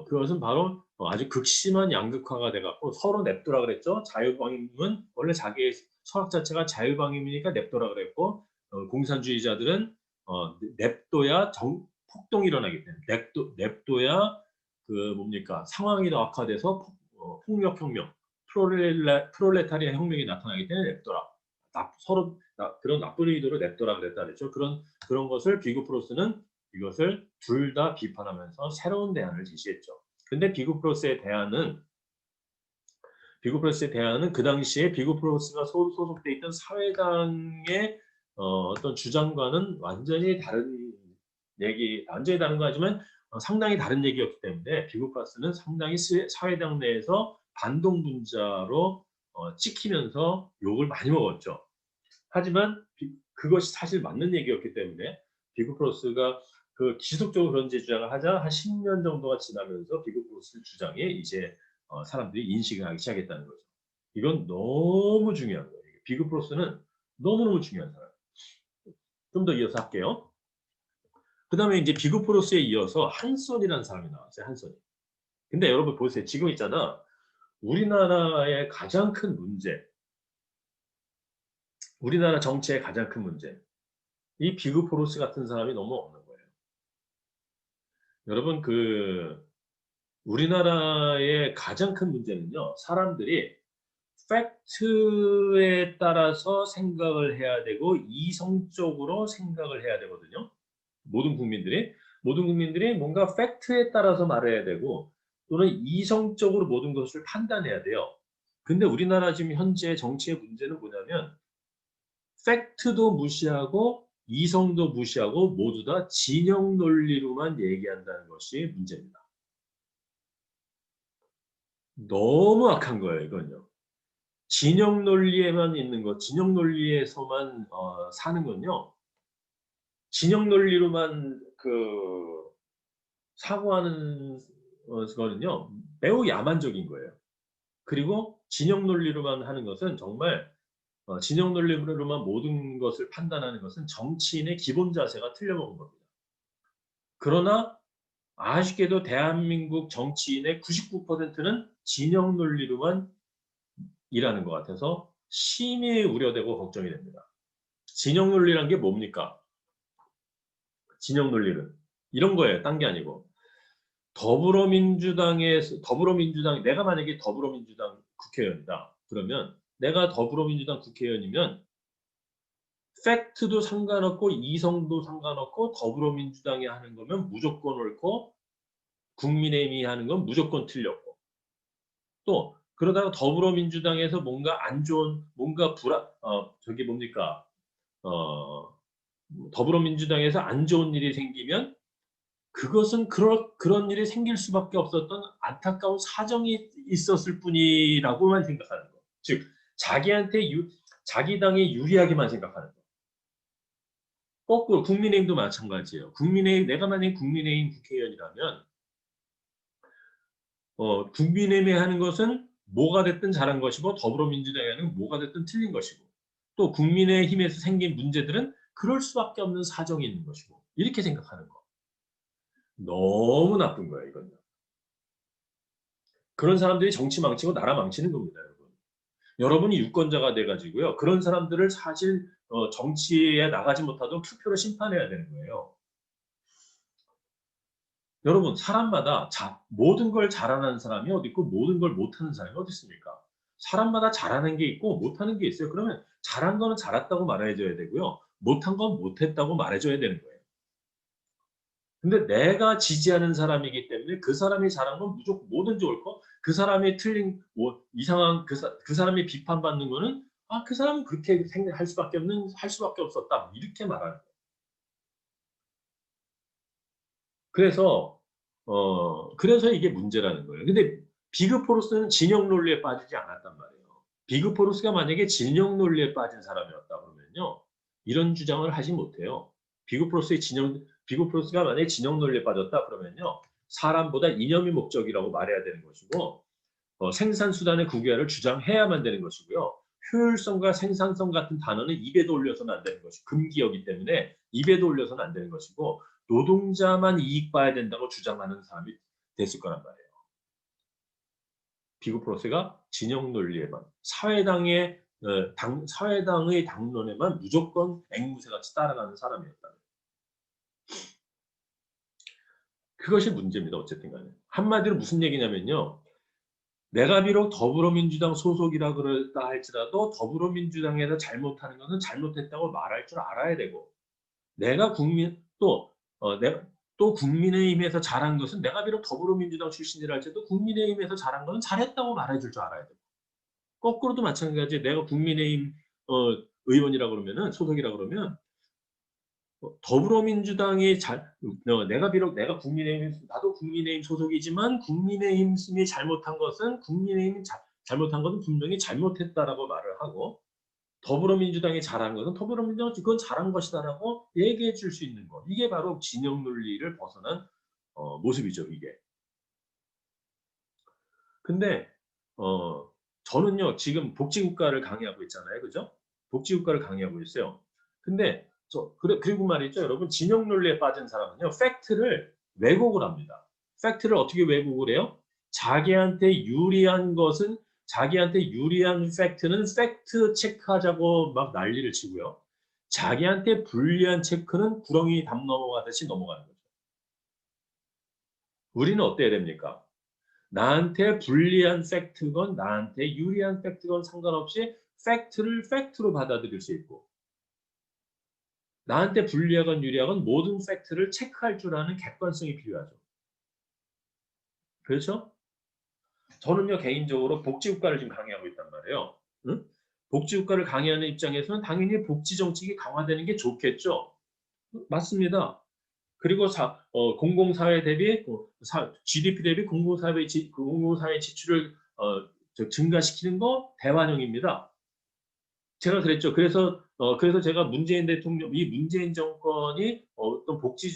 그것은 바로 아주 극심한 양극화가 돼갖고 서로 냅두라 그랬죠. 자유방임은 원래 자기의 철학 자체가 자유방임이니까 냅둬라 그랬고, 공산주의자들은 냅둬야 폭동이 일어나기 때문에 냅둬야 그 뭡니까 상황이 더 악화돼서 폭력혁명, 프롤레타리아 혁명이 나타나기 때문에 냅둬라. 서로 그런 나쁜 의도로 냅둬라 그랬다 그랬죠. 그런 것을 비구 프로스는 이것을 둘 다 비판하면서 새로운 대안을 제시했죠. 근데 비구 프로스의 대안은 그 당시에 비구 프로스가 소속돼 있던 사회당의 어떤 주장과는 완전히 다른 거 하지만 상당히 다른 얘기였기 때문에 비구 프로스는 상당히 사회당 내에서 반동분자로 찍히면서 욕을 많이 먹었죠. 하지만 그것이 사실 맞는 얘기였기 때문에 비구 프로스가 지속적으로 그런 주장을 하자 한 10년 정도가 지나면서 비구 프로스 주장에 이제 사람들이 인식을 하기 시작했다는 거죠. 이건 너무 중요한 거예요. 비구 프로스는 너무너무 중요한 사람. 좀 더 이어서 할게요. 그 다음에 이제 비구 프로스에 이어서 한손이라는 사람이 나왔어요. 한손이. 근데 여러분 보세요. 지금 있잖아. 우리나라의 가장 큰 문제, 우리나라 정치의 가장 큰 문제, 이 비구 프로스 같은 사람이 너무 없는 거예요. 여러분 우리나라의 가장 큰 문제는요. 사람들이 팩트에 따라서 생각을 해야 되고 이성적으로 생각을 해야 되거든요. 모든 국민들이 뭔가 팩트에 따라서 말해야 되고 또는 이성적으로 모든 것을 판단해야 돼요. 근데 우리나라 지금 현재 정치의 문제는 뭐냐면 팩트도 무시하고 이성도 무시하고 모두 다 진영 논리로만 얘기한다는 것이 문제입니다. 너무 악한 거예요, 이건요. 진영 논리에만 있는 것, 진영 논리에서만 사는 건요. 진영 논리로만 사고하는 거는요. 매우 야만적인 거예요. 그리고 진영 논리로만 하는 것은 정말 진영 논리로만 모든 것을 판단하는 것은 정치인의 기본 자세가 틀려먹은 겁니다. 그러나 아쉽게도 대한민국 정치인의 99%는 진영 논리로만 일하는 것 같아서 심히 우려되고 걱정이 됩니다. 진영 논리란 게 뭡니까? 진영 논리는 이런 거예요. 딴 게 아니고 더불어민주당 내가 만약에 더불어민주당 국회의원이다. 그러면 내가 더불어민주당 국회의원이면 팩트도 상관없고 이성도 상관없고 더불어민주당이 하는 거면 무조건 옳고 국민의힘이 하는 건 무조건 틀렸고 또 그러다가 더불어민주당에서 뭔가 안 좋은 저기 뭡니까 더불어민주당에서 안 좋은 일이 생기면 그것은 그런 일이 생길 수밖에 없었던 안타까운 사정이 있었을 뿐이라고만 생각하는 거. 즉 자기 당에 유리하게만 생각하는 거. 거꾸로 국민의힘도 마찬가지예요. 내가 만약에 국민의힘 국회의원이라면 국민의힘이 하는 것은 뭐가 됐든 잘한 것이고 더불어민주당이 하는 건 뭐가 됐든 틀린 것이고 또 국민의힘에서 생긴 문제들은 그럴 수밖에 없는 사정이 있는 것이고 이렇게 생각하는 거. 너무 나쁜 거예요, 이건. 그런 사람들이 정치 망치고 나라 망치는 겁니다, 여러분. 여러분이 유권자가 돼가지고요. 그런 사람들을 사실 정치에 나가지 못하도록 투표로 심판해야 되는 거예요. 여러분 사람마다 모든 걸 잘하는 사람이 어디 있고 모든 걸 못하는 사람이 어디 있습니까? 사람마다 잘하는 게 있고 못하는 게 있어요. 그러면 잘한 거는 잘했다고 말해줘야 되고요. 못한 건 못했다고 말해줘야 되는 거예요. 근데 내가 지지하는 사람이기 때문에 그 사람이 잘한 건 무조건 뭐든지 옳고 그 사람이 틀린 이상한 그 사람이 비판받는 거는 그 사람은 그렇게 할 수밖에 없었다 이렇게 말하는 거예요. 그래서 이게 문제라는 거예요. 근데 비그 포르스는 진영 논리에 빠지지 않았단 말이에요. 비그 포르스가 만약에 진영 논리에 빠진 사람이었다 그러면요. 이런 주장을 하지 못해요. 비그 포르스가 만약에 진영 논리에 빠졌다 그러면요. 사람보다 이념이 목적이라고 말해야 되는 것이고 생산 수단의 국유화를 주장해야만 되는 것이고요. 효율성과 생산성 같은 단어는 입에도 올려서는 안 되는 것이고 금기어기 때문에 입에도 올려서는 안 되는 것이고 노동자만 이익 봐야 된다고 주장하는 사람이 됐을 거란 말이에요. 비교 프로세가 진영 논리에만 사회당의 당론에만 무조건 앵무새같이 따라가는 사람이었다. 그것이 문제입니다. 어쨌든 간에. 한마디로 무슨 얘기냐면요. 내가 비록 더불어민주당 소속이라 그랬다 할지라도 더불어민주당에서 잘못하는 것은 잘못했다고 말할 줄 알아야 되고, 내가 국민의힘에서 잘한 것은, 내가 비록 더불어민주당 출신이라 할지라도 국민의힘에서 잘한 것은 잘했다고 말해줄 줄 알아야 되고, 거꾸로도 마찬가지. 내가 국민의힘 의원이라 그러면은, 소속이라 그러면 더불어민주당이 내가 나도 국민의힘 소속이지만 국민의힘이 잘못한 것은 잘못한 것은 분명히 잘못했다라고 말을 하고, 더불어민주당이 잘한 것은 더불어민주당이 그건 잘한 것이다라고 얘기해 줄 수 있는 것. 이게 바로 진영 논리를 벗어난 모습이죠, 이게. 근데 저는요, 지금 복지국가를 강의하고 있잖아요. 그죠? 복지국가를 강의하고 있어요. 근데 그리고 말이죠, 여러분, 진영 논리에 빠진 사람은요, 팩트를 왜곡을 합니다. 팩트를 어떻게 왜곡을 해요? 자기한테 유리한 팩트는 팩트 체크하자고 막 난리를 치고요. 자기한테 불리한 체크는 구렁이 담 넘어가듯이 넘어가는 거죠. 우리는 어때야 됩니까? 나한테 불리한 팩트건 나한테 유리한 팩트건 상관없이 팩트를 팩트로 받아들일 수 있고, 나한테 불리하건 유리하건 모든 팩트를 체크할 줄 아는 객관성이 필요하죠. 그렇죠? 저는요, 개인적으로 복지국가를 지금 강의하고 있단 말이에요. 응? 복지국가를 강의하는 입장에서는 당연히 복지정책이 강화되는 게 좋겠죠. 맞습니다. 그리고 공공사회 대비 GDP 대비 공공사회 지출을 증가시키는 거 대환영입니다. 제가 그랬죠. 그래서 제가 문재인 정권이 문재인 정권이 복지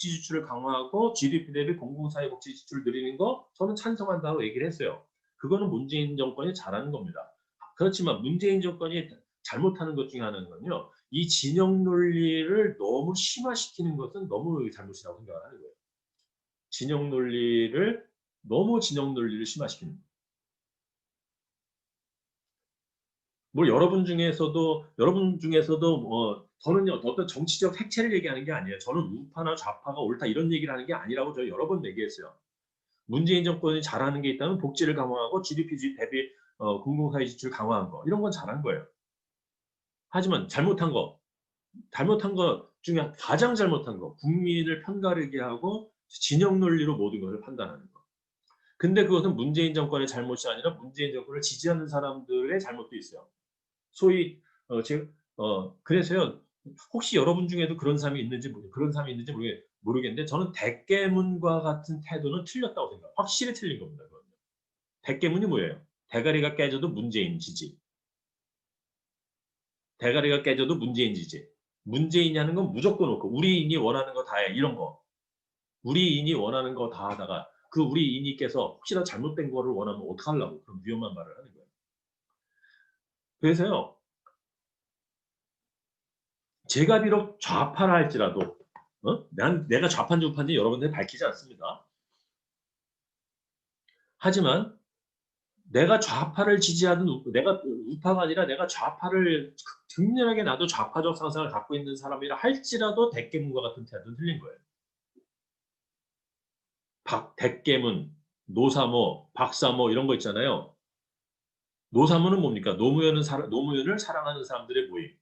지출을 강화하고 GDP 대비 공공사회 복지 지출을 늘리는 거 저는 찬성한다고 얘기를 했어요. 그거는 문재인 정권이 잘하는 겁니다. 그렇지만 문재인 정권이 잘못하는 것 중에 하나는요, 이 진영 논리를 너무 심화시키는 것은 너무 잘못이라고 생각을 하는 거예요. 진영 논리를 심화시키는 거예요. 뭐 여러분 중에서도 저는요, 어떤 정치적 색채를 얘기하는 게 아니에요. 저는 우파나 좌파가 옳다 이런 얘기를 하는 게 아니라고 저 여러 번 얘기했어요. 문재인 정권이 잘하는 게 있다면 복지를 강화하고 GDP 대비 공공사회 지출 강화한 거, 이런 건 잘한 거예요. 하지만 잘못한 것 중에 가장 잘못한 거, 국민을 편가르게 하고 진영 논리로 모든 것을 판단하는 거. 근데 그것은 문재인 정권의 잘못이 아니라 문재인 정권을 지지하는 사람들의 잘못도 있어요. 소위 그래서요, 혹시 여러분 중에도 그런 사람이 있는지 모르겠는데, 저는 대깨문과 같은 태도는 틀렸다고 생각해요. 확실히 틀린 겁니다. 그건요. 대깨문이 뭐예요? 대가리가 깨져도 문재인 지지. 대가리가 깨져도 문재인 지지. 문재인이 하는 건 무조건 옳고, 우리인이 원하는 거 다 해, 이런 거. 우리인이 원하는 거 다 하다가 그 우리인이께서 혹시나 잘못된 거를 원하면 어떡하려고 그런 위험한 말을 하는 거예요. 그래서요, 제가 비록 좌파라 할지라도 내가 좌파인지 우파인지 여러분들 밝히지 않습니다. 하지만 내가 좌파를 지지하든 내가 우파가 아니라 내가 좌파를 극렬하게 나도 좌파적 상상을 갖고 있는 사람이라 할지라도 대깨문과 같은 태도는 틀린 거예요. 대깨문, 노사모, 박사모 이런 거 있잖아요. 노사모는 뭡니까? 노무현을 사랑하는 사람들의 모임.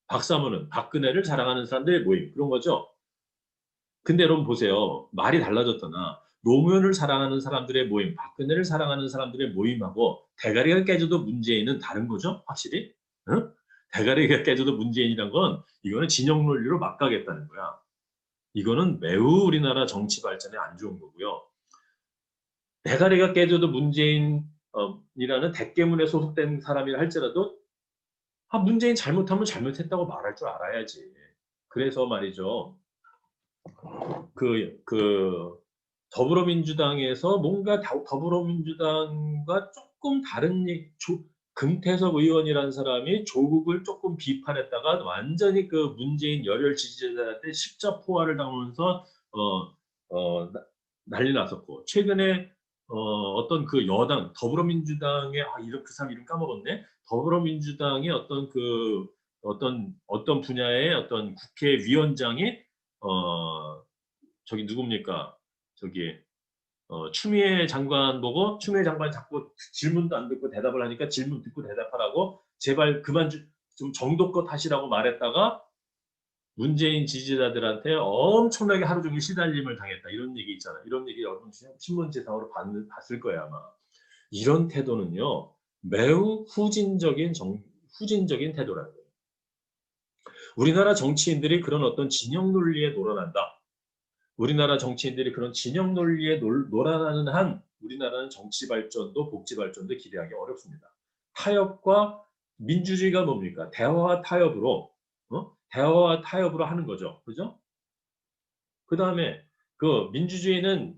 박사모는 박근혜를 사랑하는 사람들의 모임. 그런 거죠. 근데 여러분 보세요. 말이 달라졌잖아. 노무현을 사랑하는 사람들의 모임, 박근혜를 사랑하는 사람들의 모임하고 대가리가 깨져도 문재인은 다른 거죠? 확실히? 응? 대가리가 깨져도 문재인이란 건 이거는 진영 논리로 막 가겠다는 거야. 이거는 매우 우리나라 정치 발전에 안 좋은 거고요. 대가리가 깨져도 문재인이라는 대깨문에 소속된 사람이라 할지라도 문재인 잘못하면 잘못했다고 말할 줄 알아야지. 그래서 말이죠. 더불어민주당에서 뭔가 더불어민주당과 조금 다른 금태섭 의원이라는 사람이 조국을 조금 비판했다가 완전히 그 문재인 열혈 지지자들한테 십자포화를 당하면서 난리 났었고 최근에 어떤 그 여당 더불어민주당의 이름 그 사람 이름 까먹었네. 더불어민주당의 어떤 분야의 어떤 국회의원장이 저기 누굽니까? 저기 추미애 장관 보고 추미애 장관이 자꾸 질문도 안 듣고 대답을 하니까 질문 듣고 대답하라고 제발 그만 좀 정도껏 하시라고 말했다가 문재인 지지자들한테 엄청나게 하루 종일 시달림을 당했다. 이런 얘기 있잖아요. 이런 얘기 여러분 신문지상으로 봤을 거예요, 아마. 이런 태도는요. 매우 후진적인 태도라는 거예요. 우리나라 정치인들이 그런 어떤 진영 논리에 놀아난다. 우리나라 정치인들이 그런 진영 논리에 놀아나는 한 우리나라는 정치 발전도 복지 발전도 기대하기 어렵습니다. 타협과 민주주의가 뭡니까? 대화와 타협으로 대화와 타협으로 하는 거죠. 그죠? 그다음에 그 민주주의는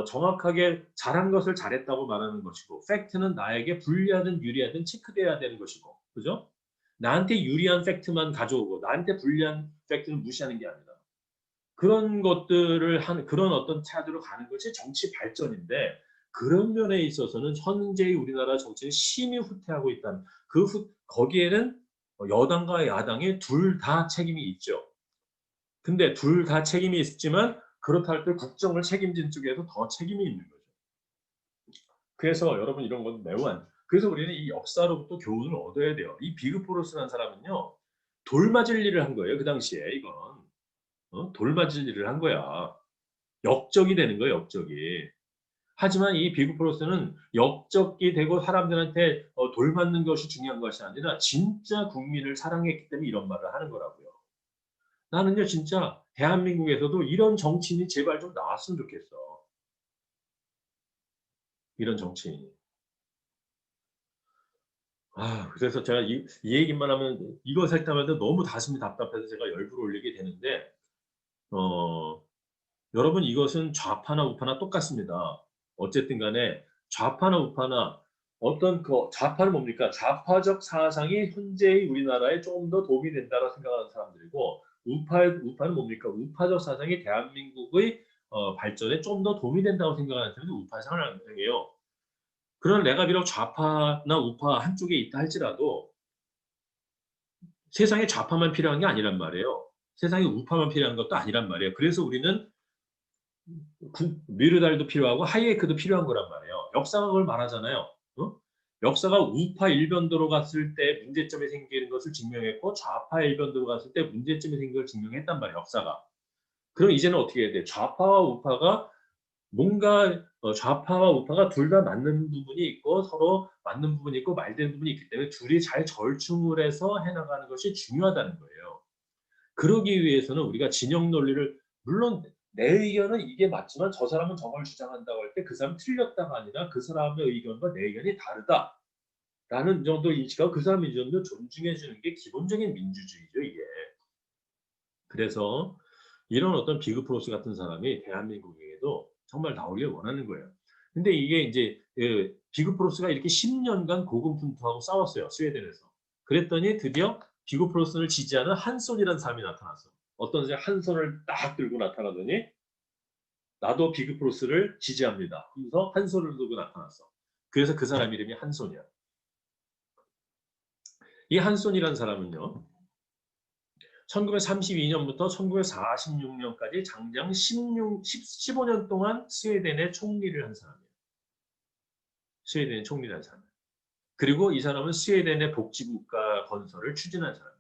정확하게 잘한 것을 잘했다고 말하는 것이고 팩트는 나에게 불리하든 유리하든 체크돼야 되는 것이고 그죠? 나한테 유리한 팩트만 가져오고 나한테 불리한 팩트는 무시하는 게 아니라 그런 것들을 그런 어떤 차도로 가는 것이 정치 발전인데 그런 면에 있어서는 현재의 우리나라 정치는 심히 후퇴하고 있다는 거기에는 여당과 야당이 둘 다 책임이 있죠. 근데 둘 다 책임이 있지만 그렇다 할 때 국정을 책임진 쪽에도 더 책임이 있는 거죠. 그래서 여러분 이런 건 매우 그래서 우리는 이 역사로부터 교훈을 얻어야 돼요. 이 비그포로스라는 사람은요. 돌 맞을 일을 한 거예요. 그 당시에 이건. 돌 맞을 일을 한 거야. 역적이 되는 거예요. 역적이. 하지만 이 비그포로스는 역적이 되고 사람들한테 돌 맞는 것이 중요한 것이 아니라 진짜 국민을 사랑했기 때문에 이런 말을 하는 거라고요. 나는요 진짜 대한민국에서도 이런 정치인이 제발 좀 나왔으면 좋겠어. 이런 정치인이. 그래서 제가 이 얘기만 하면 이거 살짝하면 너무 가슴이 답답해서 제가 열불을 올리게 되는데 어, 여러분 이것은 좌파나 우파나 똑같습니다. 어쨌든 간에 좌파나 우파나 어떤 좌파는 뭡니까? 좌파적 사상이 현재의 우리나라에 조금 더 도움이 된다고 생각하는 사람들이고 우파는 뭡니까? 우파적 사상이 대한민국의 발전에 좀 더 도움이 된다고 생각하는 사람들이 우파 상황이에요. 그런 내가 비록 좌파나 우파 한쪽에 있다 할지라도 세상에 좌파만 필요한 게 아니란 말이에요. 세상에 우파만 필요한 것도 아니란 말이에요. 그래서 우리는 미르달도 필요하고 하이에크도 필요한 거란 말이에요. 역사가 그걸 말하잖아요. 역사가 우파 일변도로 갔을 때 문제점이 생기는 것을 증명했고 좌파 일변도로 갔을 때 문제점이 생기는 걸 증명했단 말이에요. 역사가. 그럼 이제는 어떻게 해야 돼? 좌파와 우파가 뭔가 좌파와 우파가 둘 다 맞는 부분이 있고 서로 맞는 부분이 있고 말되는 부분이 있기 때문에 둘이 잘 절충을 해서 해나가는 것이 중요하다는 거예요. 그러기 위해서는 우리가 진영 논리를 물론 내 의견은 이게 맞지만 저 사람은 저걸 주장한다고 할 때 그 사람은 틀렸다가 아니라 그 사람의 의견과 내 의견이 다르다라는 정도 인식하고 그 사람의 의견도 존중해 주는 게 기본적인 민주주의죠 이게. 그래서 이런 어떤 비그프로스 같은 사람이 대한민국에도 정말 나오길 원하는 거예요. 근데 이게 이제 비그프로스가 이렇게 10년간 고군분투하고 싸웠어요. 스웨덴에서. 그랬더니 드디어 비그프로스를 지지하는 한손이라는 사람이 나타났어. 어떤 사람이 한 손을 딱 들고 나타나더니 나도 비그프로스를 지지합니다. 그래서 한 손을 들고 나타났어. 그래서 그 사람 이름이 한손이야. 이 한손이라는 사람은요. 1932년부터 1946년까지 장장 15년 동안 스웨덴의 총리를 한 사람이에요. 스웨덴의 총리를 한 사람. 그리고 이 사람은 스웨덴의 복지국가 건설을 추진한 사람이에요.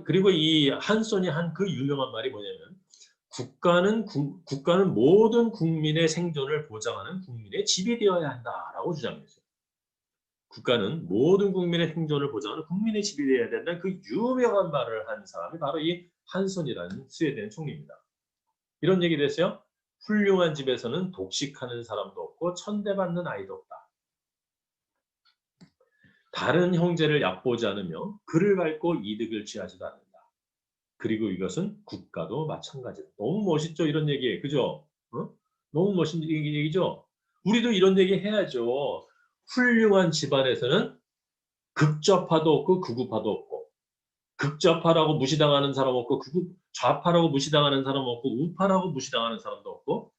그리고 이 한손이 한 그 유명한 말이 뭐냐면 국가는 모든 국민의 생존을 보장하는 국민의 집이 되어야 한다라고 주장했어요. 국가는 모든 국민의 생존을 보장하는 국민의 집이 되어야 된다는 그 유명한 말을 한 사람이 바로 이 한손이라는 스웨덴 총리입니다. 이런 얘기를 했어요. 훌륭한 집에서는 독식하는 사람도 없고 천대받는 아이도 없다. 다른 형제를 얕보지 않으며 그를 밟고 이득을 취하지도 않는다. 그리고 이것은 국가도 마찬가지다. 너무 멋있죠? 이런 얘기. 그죠? 너무 멋있는 얘기죠? 우리도 이런 얘기 해야죠. 훌륭한 집안에서는 극좌파도 없고 극우파도 없고 극좌파라고 무시당하는 사람 없고 좌파라고 무시당하는 사람 없고 우파라고 무시당하는 사람도 없고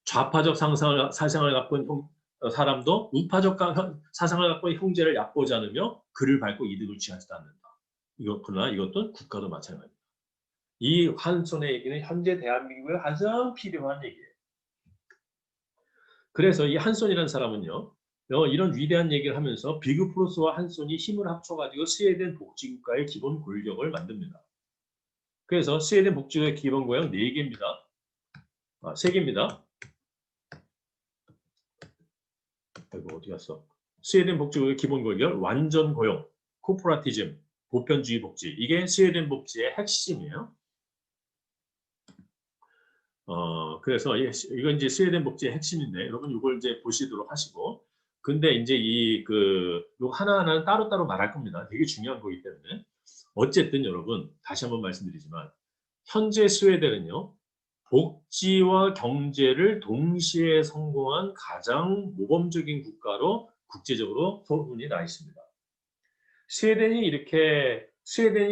좌파적 사상을 갖고 있는 사람도 우파적 사상을 갖고 있는 형제를 얕보지 않으며 그를 밟고 이득을 취하지도 않는다. 그러나 이것도 국가도 마찬가지입니다. 이 한손의 얘기는 현재 대한민국에 가장 필요한 얘기예요. 그래서 이 한손이라는 사람은요. 이런 위대한 얘기를 하면서 비그 프로스와 한손이 힘을 합쳐가지고 스웨덴 복지국가의 기본 골격을 만듭니다. 그래서 스웨덴 복지국가의 기본 고용 4개입니다. 3개입니다. 아이고 어디 갔어? 스웨덴 복지국의 기본 골격, 완전 고용, 코퍼라티즘, 보편주의 복지. 이게 스웨덴 복지의 핵심이에요. 그래서 이건 이제 스웨덴 복지의 핵심인데 여러분 이걸 이제 보시도록 하시고 근데 이제 요 하나하나는 따로따로 말할 겁니다. 되게 중요한 거기 때문에 어쨌든 여러분 다시 한번 말씀드리지만 현재 스웨덴은요 복지와 경제를 동시에 성공한 가장 모범적인 국가로 국제적으로 소문이 나 있습니다. 스웨덴이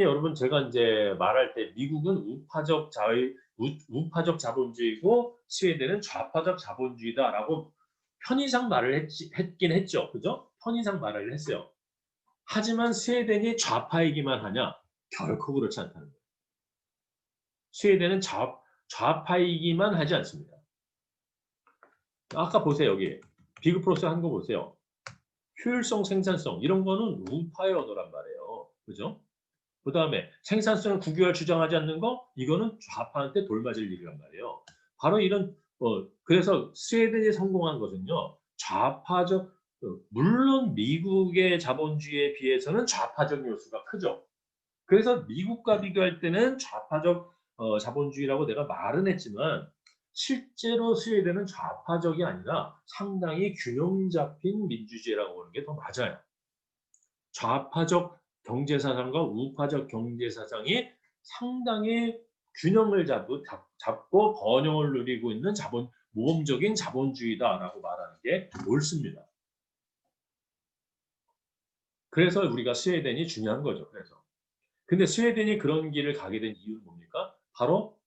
여러분 제가 이제 말할 때 미국은 우파적 자본주의고 스웨덴은 좌파적 자본주의다라고 편의상 말을 했긴 했죠. 그죠? 편의상 말을 했어요. 하지만 스웨덴이 좌파이기만 하냐? 결코 그렇지 않다는 거예요. 스웨덴은 좌파이기만 하지 않습니다. 아까 보세요. 여기 비그 프로스 한 거 보세요. 효율성, 생산성 이런 거는 우파의 언어란 말이에요. 그죠? 그 다음에 생산성을 국유화를 주장하지 않는 거 이거는 좌파한테 돌맞을 일이란 말이에요. 바로 이런 그래서 스웨덴이 성공한 것은요. 좌파적 물론 미국의 자본주의에 비해서는 좌파적 요소가 크죠. 그래서 미국과 비교할 때는 좌파적 자본주의라고 내가 말은 했지만 실제로 스웨덴은 좌파적이 아니라 상당히 균형 잡힌 민주주의라고 보는 게 더 맞아요. 좌파적 경제사상과 우파적 경제사상이 상당히 균형을 잡고 번영을 누리고 있는 모범적인 자본주의다라고 말하는 게 옳습니다. 그래서 우리가 스웨덴이 중요한 거죠. 근데 스웨덴이 그런 길을 가게 된 이유는 뭡니까? 바로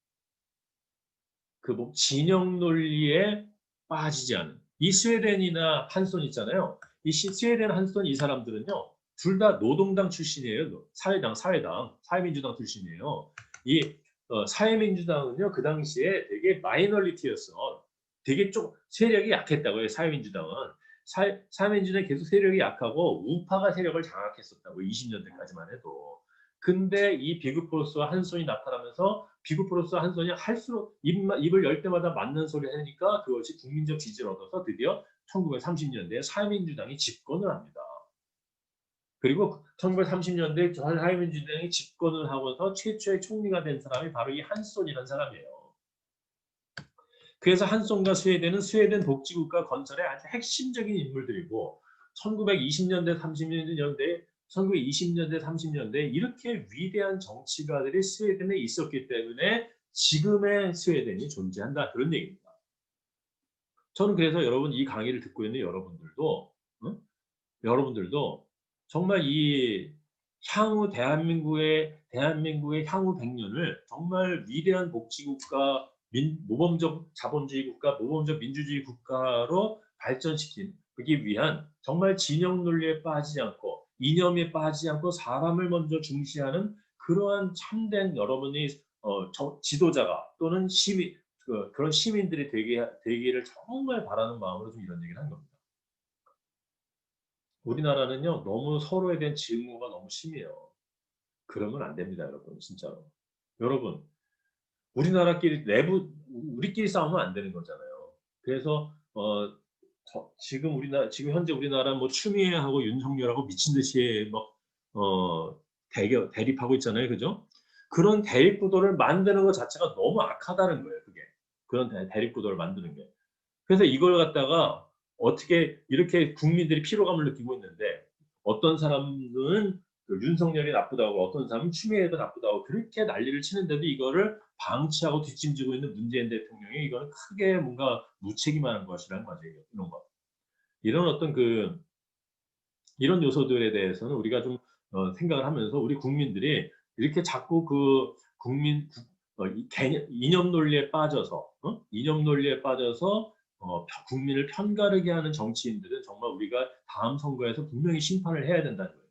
진영 논리에 빠지지 않은 이 스웨덴이나 한손 있잖아요. 이 스웨덴 한손 이 사람들은요. 둘 다 노동당 출신이에요. 사회민주당 출신이에요. 이 사회민주당은요. 그 당시에 되게 마이너리티였어. 되게 좀 세력이 약했다고요. 사회민주당은. 사회민주당이 계속 세력이 약하고 우파가 세력을 장악했었다고 20년대까지만 해도. 근데 이 비그 프로스와 한손이 나타나면서 비그 프로스와 한손이 할수록 입을 열 때마다 맞는 소리 하니까 그것이 국민적 지지를 얻어서 드디어 1930년대에 사회민주당이 집권을 합니다. 그리고 1930년대에 사회민주당이 집권을 하고서 최초의 총리가 된 사람이 바로 이 한손이라는 사람이에요. 그래서 한손과 스웨덴은 스웨덴 복지국가 건설의 아주 핵심적인 인물들이고 1920년대 30년대 1920년대 30년대 이렇게 위대한 정치가들이 스웨덴에 있었기 때문에 지금의 스웨덴이 존재한다 그런 얘기입니다. 저는 그래서 여러분 이 강의를 듣고 있는 여러분들도 정말 이 향후 대한민국의 향후 100년을 정말 위대한 복지국가, 모범적 자본주의 국가, 모범적 민주주의 국가로 발전시키기 위한 정말 진영 논리에 빠지지 않고 이념에 빠지지 않고 사람을 먼저 중시하는 그러한 참된 여러분이 지도자가 또는 그런 시민들이 되기를 정말 바라는 마음으로 좀 이런 얘기를 한 겁니다. 우리나라는요 너무 서로에 대한 증오가 너무 심해요. 그러면 안 됩니다, 여러분 진짜로. 여러분 우리끼리 싸우면 안 되는 거잖아요. 그래서 지금 현재 우리나라 뭐 추미애하고 윤석열하고 미친 듯이 막 대립하고 있잖아요, 그죠? 그런 대립 구도를 만드는 것 자체가 너무 악하다는 거예요, 그게. 그런 대립 구도를 만드는 게. 그래서 이걸 갖다가 어떻게 이렇게 국민들이 피로감을 느끼고 있는데 어떤 사람은 윤석열이 나쁘다고 어떤 사람은 추미애가 나쁘다고 그렇게 난리를 치는데도 이거를 방치하고 뒷짐지고 있는 문재인 대통령이 이거는 크게 뭔가 무책임한 것이라는 거죠. 이런 거. 이런 어떤 이런 요소들에 대해서는 우리가 좀 생각을 하면서 우리 국민들이 이렇게 자꾸 그 이념 논리에 빠져서 이념 논리에 빠져서 국민을 편가르게 하는 정치인들은 정말 우리가 다음 선거에서 분명히 심판을 해야 된다는 거예요.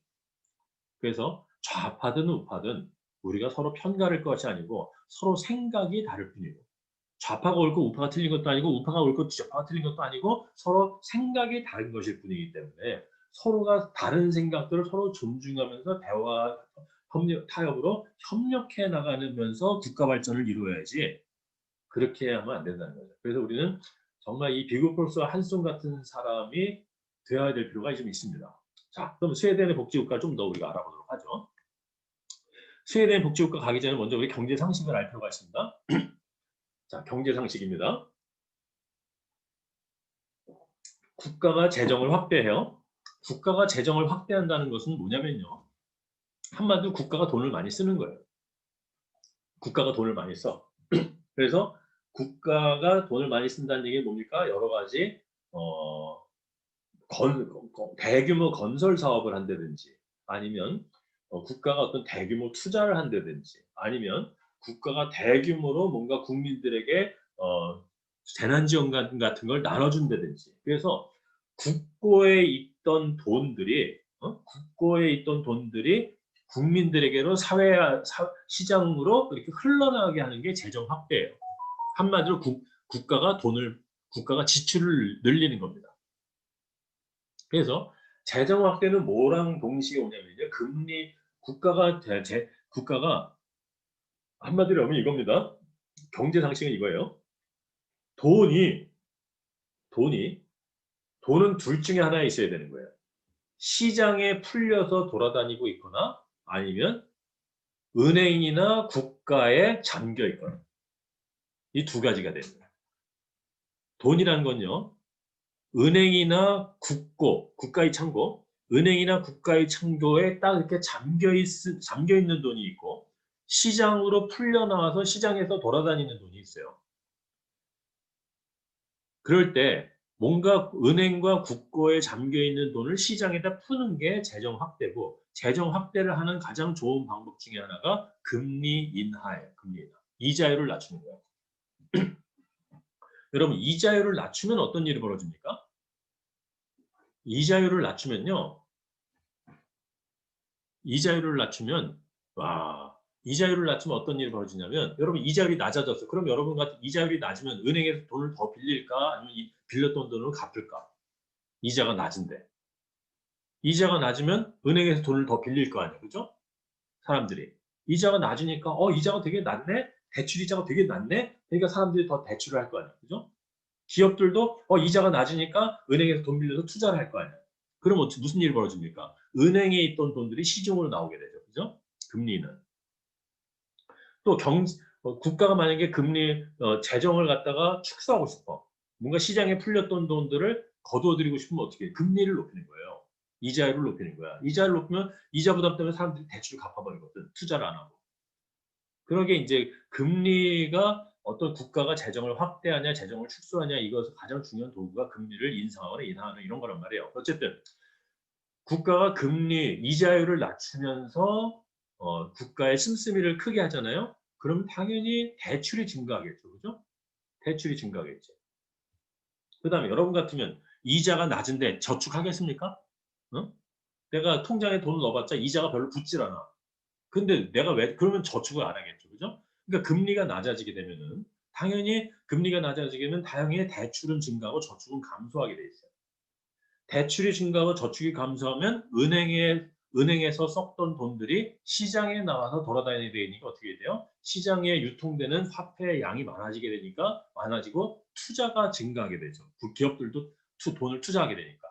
그래서 좌파든 우파든 우리가 서로 편가를 것이 아니고 서로 생각이 다를 뿐이고 좌파가 옳고 우파가 틀린 것도 아니고 우파가 옳고 좌파가 틀린 것도 아니고 서로 생각이 다른 것일 뿐이기 때문에 서로가 다른 생각들을 서로 존중하면서 대화, 타협으로 협력해 나가면서 국가 발전을 이루어야지 그렇게 하면 안 된다는 거죠. 그래서 우리는 정말 이 비고 폴스와 한송 같은 사람이 되어야 될 필요가 좀 있습니다. 자, 그럼 스웨덴의 복지국가 좀 더 우리가 알아보도록 하죠. 스웨덴 복지국가 가기 전에 먼저 우리 경제 상식을 알 필요가 있습니다. 자, 경제 상식입니다. 국가가 재정을 확대해요. 국가가 재정을 확대한다는 것은 뭐냐면요. 한마디로 국가가 돈을 많이 쓰는 거예요. 국가가 돈을 많이 써. 그래서 국가가 돈을 많이 쓴다는 얘기는 뭡니까? 여러 가지 대규모 건설 사업을 한다든지 아니면 국가가 어떤 대규모 투자를 한다든지 아니면 국가가 대규모로 뭔가 국민들에게 재난지원금 같은 걸 나눠준다든지 그래서 국고에 있던 돈들이 국민들에게로 시장으로 이렇게 흘러나가게 하는 게 재정 확대예요. 한마디로 국가가 지출을 늘리는 겁니다. 그래서 재정 확대는 뭐랑 동시에 오냐면요. 국가가 한마디로 하면 이겁니다. 경제 상식은 이거예요. 돈은 둘 중에 하나에 있어야 되는 거예요. 시장에 풀려서 돌아다니고 있거나 아니면 은행이나 국가에 잠겨 있거나 이 두 가지가 되는 거예요. 돈이라는 건요. 은행이나 국가의 창고, 은행이나 국가의 창고에 딱 이렇게 잠겨 있는 돈이 있고 시장으로 풀려나와서 시장에서 돌아다니는 돈이 있어요. 그럴 때 뭔가 은행과 국고에 잠겨 있는 돈을 시장에다 푸는 게 재정 확대고 재정 확대를 하는 가장 좋은 방법 중에 하나가 금리 인하예요. 금리 인하. 이자율을 낮추는 거예요. 여러분 이자율을 낮추면 어떤 일이 벌어집니까? 이자율을 낮추면 어떤 일이 벌어지냐면 여러분 이자율이 낮아졌어. 그럼 여러분 같은 이자율이 낮으면 은행에서 돈을 더 빌릴까? 아니면 빌렸던 돈을 갚을까? 이자가 낮은데. 이자가 낮으면 은행에서 돈을 더 빌릴 거 아니에요. 그죠? 사람들이. 이자가 낮으니까 이자가 되게 낮네? 대출 이자가 되게 낮네? 그러니까 사람들이 더 대출을 할 거 아니에요. 그죠? 기업들도 이자가 낮으니까 은행에서 돈 빌려서 투자를 할 거 아니에요. 그럼 무슨 일이 벌어집니까? 은행에 있던 돈들이 시중으로 나오게 되죠. 그죠? 금리는. 또 국가가 만약에 재정을 갖다가 축소하고 싶어. 뭔가 시장에 풀렸던 돈들을 거두어들이고 싶으면 어떻게 해? 금리를 높이는 거예요. 이자율을 높이는 거야. 이자를 높이면 이자 부담 때문에 사람들이 대출을 갚아버리거든. 투자를 안 하고. 그러게 이제 금리가 어떤 국가가 재정을 확대하냐, 재정을 축소하냐 이것은 가장 중요한 도구가 금리를 인상하거나 인하하는 이런 거란 말이에요. 어쨌든 국가가 이자율을 낮추면서 국가의 씀씀이를 크게 하잖아요. 그럼 당연히 대출이 증가하겠죠. 그죠? 대출이 증가하겠죠. 그 다음에 여러분 같으면 이자가 낮은데 저축하겠습니까? 내가 통장에 돈을 넣어봤자 이자가 별로 붙질 않아. 근데 그러면 저축을 안 하겠죠. 그죠? 그러니까 금리가 낮아지게 되면은 당연히 대출은 증가하고 저축은 감소하게 돼 있어요. 대출이 증가하고 저축이 감소하면 은행에서 썼던 돈들이 시장에 나와서 돌아다니게 되니까 어떻게 돼요? 시장에 유통되는 화폐의 양이 많아지게 되니까 많아지고 투자가 증가하게 되죠. 기업들도 돈을 투자하게 되니까.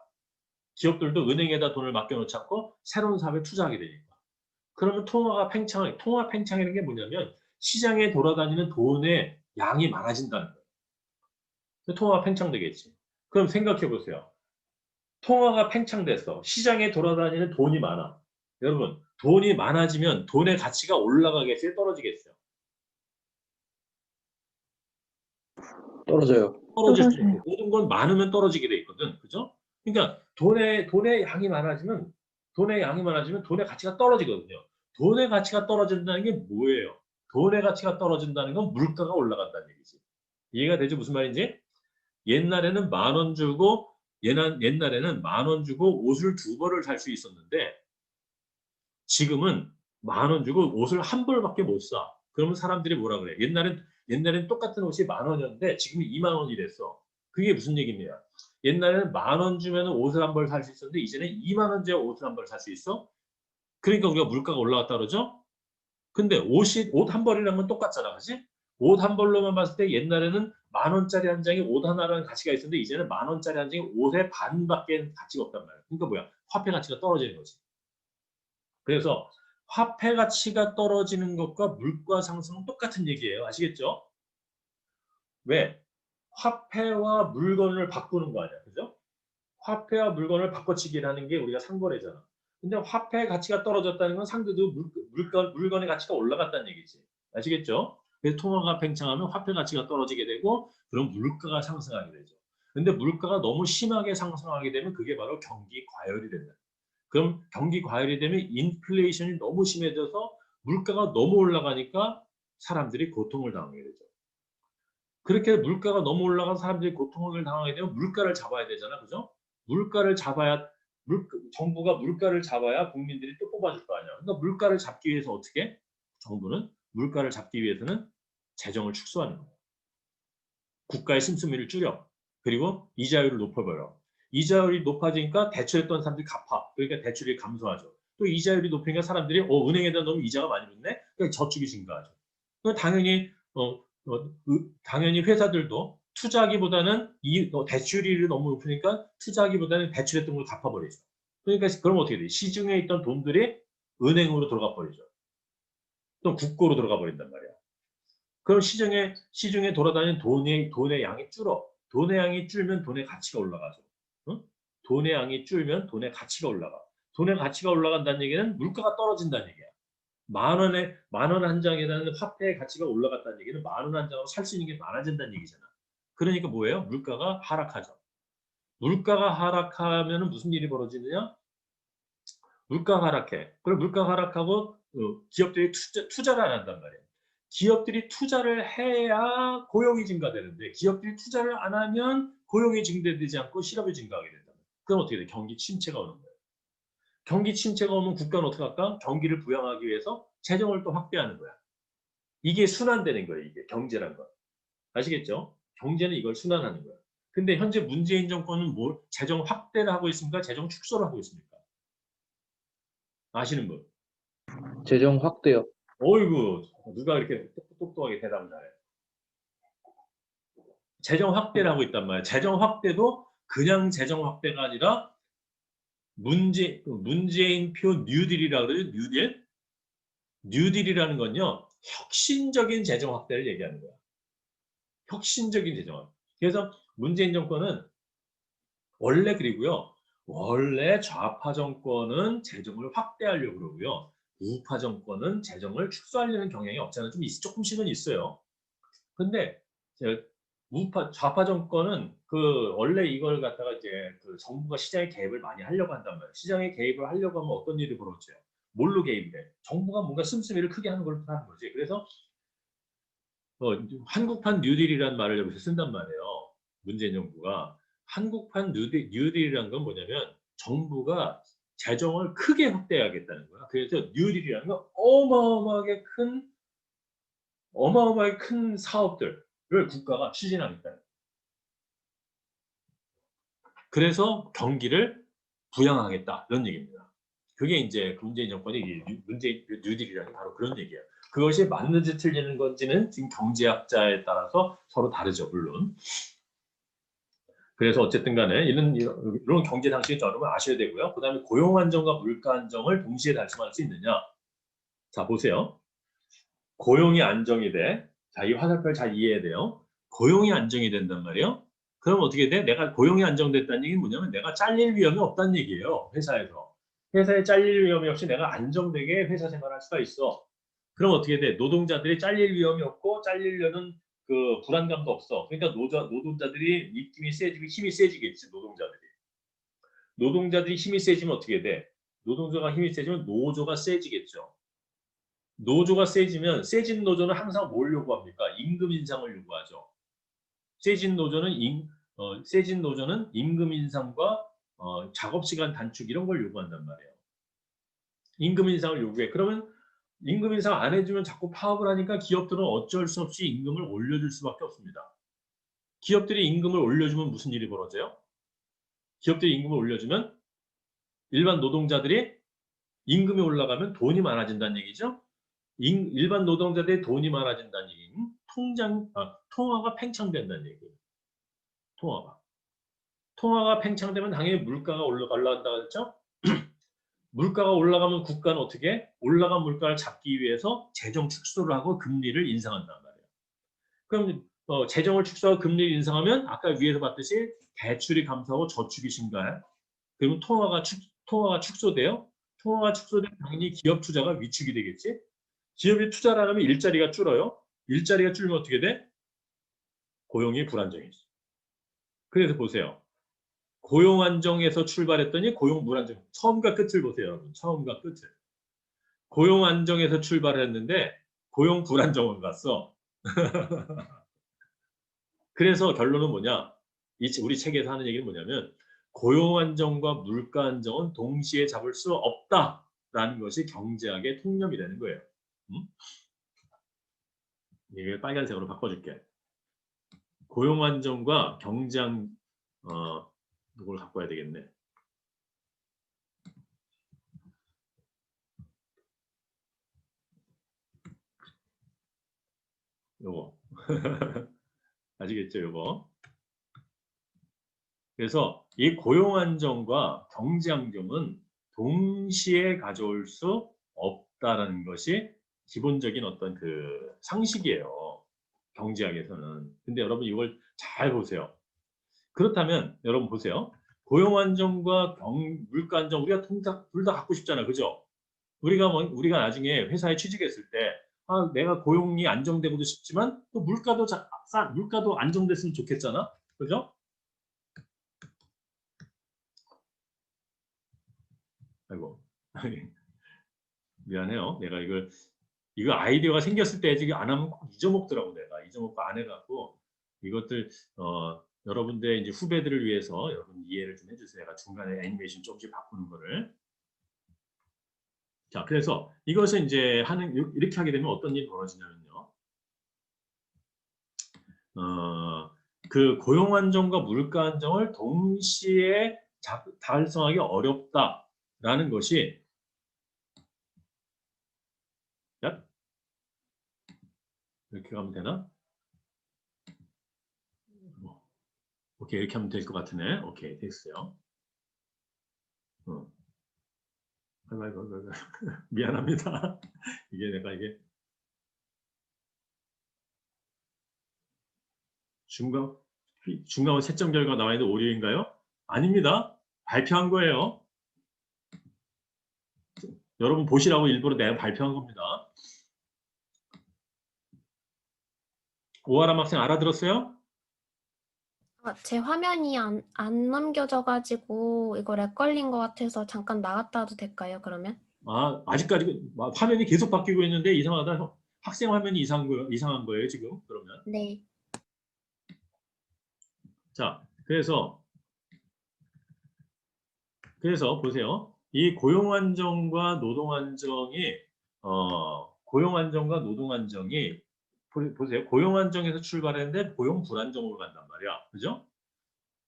기업들도 은행에다 돈을 맡겨놓지 않고 새로운 사업에 투자하게 되니까. 그러면 통화 팽창이라는 게 뭐냐면 시장에 돌아다니는 돈의 양이 많아진다는 거예요. 통화가 팽창되겠지. 그럼 생각해 보세요. 통화가 팽창됐어. 시장에 돌아다니는 돈이 많아. 여러분, 돈이 많아지면 돈의 가치가 올라가겠어요? 떨어지겠어요? 떨어져요. 떨어질 수 있고 모든 건 많으면 떨어지게 돼 있거든. 그죠? 그러니까 돈의 양이 많아지면 돈의 양이 많아지면 돈의 가치가 떨어지거든요. 돈의 가치가 떨어진다는 게 뭐예요? 돈의 가치가 떨어진다는 건 물가가 올라간다는 얘기지. 이해가 되죠? 무슨 말인지? 옛날에는 10,000원 주고 옛날에는 10,000원 주고 옷을 2벌을 살 수 있었는데 지금은 10,000원 주고 옷을 1벌밖에 못 사. 그러면 사람들이 뭐라 그래? 옛날엔 똑같은 옷이 10,000원이었는데 지금 20,000원이 됐어. 그게 무슨 얘기냐? 옛날에는 10,000원 주면 옷을 1벌 살 수 있었는데 이제는 20,000원짜리 옷을 1벌 살 수 있어? 그러니까 우리가 물가가 올라갔다 그러죠? 근데 옷 1벌이라는 건 똑같잖아. 그지? 옷 1벌로만 봤을 때 옛날에는 10,000원짜리 한 장에 옷 하나라는 가치가 있었는데 이제는 10,000원짜리 한 장에 옷의 반밖에 가치가 없단 말이야. 그러니까 뭐야? 화폐 가치가 떨어지는 거지. 그래서 화폐 가치가 떨어지는 것과 물가 상승은 똑같은 얘기예요. 아시겠죠? 왜? 화폐와 물건을 바꾸는 거 아니야. 그죠? 화폐와 물건을 바꿔치기라는 게 우리가 상거래잖아. 근데 화폐의 가치가 떨어졌다는 건 상대도 물건의 가치가 올라갔다는 얘기지. 아시겠죠? 그래서 통화가 팽창하면 화폐 가치가 떨어지게 되고 그럼 물가가 상승하게 되죠. 근데 물가가 너무 심하게 상승하게 되면 그게 바로 경기 과열이 된다. 그럼 경기 과열이 되면 인플레이션이 너무 심해져서 물가가 너무 올라가니까 사람들이 고통을 당하게 되죠. 그렇게 물가가 너무 올라가서 사람들이 고통을 당하게 되면 물가를 잡아야 되잖아. 그죠? 물가를 잡아야 정부가 물가를 잡아야 국민들이 또 뽑아줄 거 아니야. 그러니까 물가를 잡기 위해서 어떻게? 정부는 물가를 잡기 위해서는 재정을 축소하는 거야. 국가의 씀씀이를 줄여. 그리고 이자율을 높여버려. 이자율이 높아지니까 대출했던 사람들이 갚아. 그러니까 대출이 감소하죠. 또 이자율이 높으니까 사람들이 은행에다 넣으면 이자가 많이 붙네? 그러니까 저축이 증가하죠. 당연히 당연히 회사들도 투자하기보다는 대출이 너무 높으니까 투자하기보다는 대출했던 걸 갚아버리죠. 그러니까 그럼 어떻게 돼? 시중에 있던 돈들이 은행으로 들어가 버리죠. 또 국고로 들어가 버린단 말이야. 그럼 시중에 돌아다니는 돈의 양이 줄어. 돈의 양이 줄면 돈의 가치가 올라가죠. 응? 돈의 양이 줄면 돈의 가치가 올라가. 돈의 가치가 올라간다는 얘기는 물가가 떨어진다는 얘기야. 10,000원 한 장이라는 화폐의 가치가 올라갔다는 얘기는 10,000원 한 장으로 살 수 있는 게 많아진다는 얘기잖아. 그러니까 뭐예요? 물가가 하락하죠. 물가가 하락하면 무슨 일이 벌어지느냐? 물가가 하락해. 그럼 물가가 하락하고 기업들이 투자를 안 한단 말이에요. 기업들이 투자를 해야 고용이 증가되는데 기업들이 투자를 안 하면 고용이 증대되지 않고 실업이 증가하게 된다. 그럼 어떻게 돼? 경기 침체가 오는 거예요. 경기 침체가 오면 국가는 어떻게 할까? 경기를 부양하기 위해서 재정을 또 확대하는 거야. 이게 순환되는 거예요. 이게 경제란 거. 아시겠죠? 경제는 이걸 순환하는 거야. 근데 현재 문재인 정권은 재정 확대를 하고 있습니까? 재정 축소를 하고 있습니까? 아시는 분? 재정 확대요. 어이구, 누가 이렇게 똑똑하게 대답을 잘해. 재정 확대를 하고 있단 말이야. 재정 확대도 그냥 재정 확대가 아니라 문재인표 뉴딜이라고 그러죠. 뉴딜? 뉴딜이라는 건요. 혁신적인 재정 확대를 얘기하는 거야. 혁신적인 재정 확대. 그래서 문재인 정권은 원래 좌파 정권은 재정을 확대하려고 그러고요. 우파 정권은 재정을 축소하려는 경향이 없잖아요. 조금씩은 있어요. 근데 좌파 정권은 원래 이걸 갖다가 이제 정부가 시장에 개입을 많이 하려고 한단 말이에요. 시장에 개입을 하려고 하면 어떤 일이 벌어져요? 뭘로 개입을 해? 정부가 뭔가 씀씀이를 크게 하는 걸 하는 거지. 그래서 한국판 뉴딜이라는 말을 여기서 쓴단 말이에요. 문재인 정부가. 한국판 뉴딜이라는 건 뭐냐면 정부가 재정을 크게 확대하겠다는 거야. 그래서 뉴딜이라는 건 어마어마하게 큰 사업들을 국가가 추진하겠다는 거야. 그래서 경기를 부양하겠다 이런 얘기입니다. 그게 이제 문재인 정권의 문재인 뉴딜이라는 게 바로 그런 얘기예요. 그것이 맞는지 틀리는 건지는 지금 경제학자에 따라서 서로 다르죠, 물론. 그래서 어쨌든 간에 이런 경제 상식을 여러분 아셔야 되고요. 그 다음에 고용 안정과 물가 안정을 동시에 달성할 수 있느냐. 자, 보세요. 고용이 안정이 돼. 자, 이 화살표를 잘 이해해야 돼요. 고용이 안정이 된단 말이에요. 그럼 어떻게 돼? 내가 고용이 안정됐다는 얘기는 뭐냐면 내가 잘릴 위험이 없다는 얘기예요. 회사에서. 회사에 잘릴 위험이 없이 내가 안정되게 회사 생활할 수가 있어. 그럼 어떻게 돼? 노동자들이 잘릴 위험이 없고 잘리려는 불안감도 없어. 그러니까 노동자들이 입김이 세지고 힘이 세지겠지. 노동자들이 힘이 세지면 어떻게 돼? 노동조가 힘이 세지면 노조가 세지겠죠. 노조가 세지면 세진 노조는 항상 뭘 요구합니까? 임금 인상을 요구하죠. 세진 노조는 세진 노조는 임금 인상과 작업 시간 단축 이런 걸 요구한단 말이에요. 임금 인상을 요구해. 그러면 임금 인상 안 해주면 자꾸 파업을 하니까 기업들은 어쩔 수 없이 임금을 올려줄 수밖에 없습니다. 기업들이 임금을 올려주면 무슨 일이 벌어져요? 기업들이 임금을 올려주면 일반 노동자들이 임금이 올라가면 돈이 많아진다는 얘기죠. 일반 노동자들의 돈이 많아진다는 얘기는 통화가 팽창된다는 얘기예요. 통화가 팽창되면 당연히 물가가 올라간다고 했죠. 물가가 올라가면 국가는 어떻게 해? 올라간 물가를 잡기 위해서 재정 축소를 하고 금리를 인상한단 말이에요. 그럼 재정을 축소하고 금리를 인상하면 아까 위에서 봤듯이 대출이 감소하고 저축이 증가해. 그러면 통화가 축소돼요. 통화가 축소되면 당연히 기업 투자가 위축이 되겠지. 기업이 투자를 하면 일자리가 줄어요. 일자리가 줄면 어떻게 돼? 고용이 불안정해져. 그래서 보세요. 고용 안정에서 출발했더니 고용 불안정. 처음과 끝을 보세요, 여러분. 처음과 끝을. 고용 안정에서 출발했는데 고용 불안정으로 갔어. 그래서 결론은 뭐냐? 우리 책에서 하는 얘기는 뭐냐면 고용 안정과 물가 안정은 동시에 잡을 수 없다라는 것이 경제학의 통념이라는 거예요. 이게 빨간색으로 바꿔줄게. 고용 안정과 경제학 이걸 갖고 와야 되겠네. 요거. 아시겠죠, 요거. 그래서 이 고용 안정과 경제 안정은 동시에 가져올 수 없다라는 것이 기본적인 어떤 그 상식이에요. 경제학에서는. 근데 여러분 이걸 잘 보세요. 그렇다면 여러분 보세요. 고용 안정과 물가 안정 우리가 둘 다 갖고 싶잖아, 그죠? 우리가 나중에 회사에 취직했을 때 내가 고용이 안정되고도 싶지만 또 물가도 안정됐으면 좋겠잖아, 그죠? 아이고 미안해요. 내가 이거 아이디어가 생겼을 때 지금 안 하면 꼭 잊어먹더라고 내가 잊어먹고 안 해갖고 이것들 여러분들 이제 후배들을 위해서 여러분 이해를 좀 해주세요. 내가 중간에 애니메이션 조금씩 바꾸는 거를. 자, 그래서 이것을 이제 이렇게 하게 되면 어떤 일이 벌어지냐면요. 그 고용 안정과 물가 안정을 동시에 달성하기 어렵다라는 것이 이렇게 가면 되나? 오케이, 이렇게 하면 될 것 같으네. 오케이, 됐어요. 미안합니다. 이게 중간 채점 결과 나와 있는 오류인가요? 아닙니다. 발표한 거예요. 여러분 보시라고 일부러 내가 발표한 겁니다. 오아람 학생 알아들었어요? 제 화면이 안 남겨져가지고 이거 렉 걸린 것 같아서 잠깐 나갔다 와도 될까요, 그러면? 아직까지 화면이 계속 바뀌고 있는데 이상하다. 학생 화면이 이상한 거예요, 지금 그러면. 네. 자, 그래서 보세요. 이 고용 안정과 노동 안정이 보세요. 고용 안정에서 출발했는데 고용 불안정으로 간단 말이야. 그죠?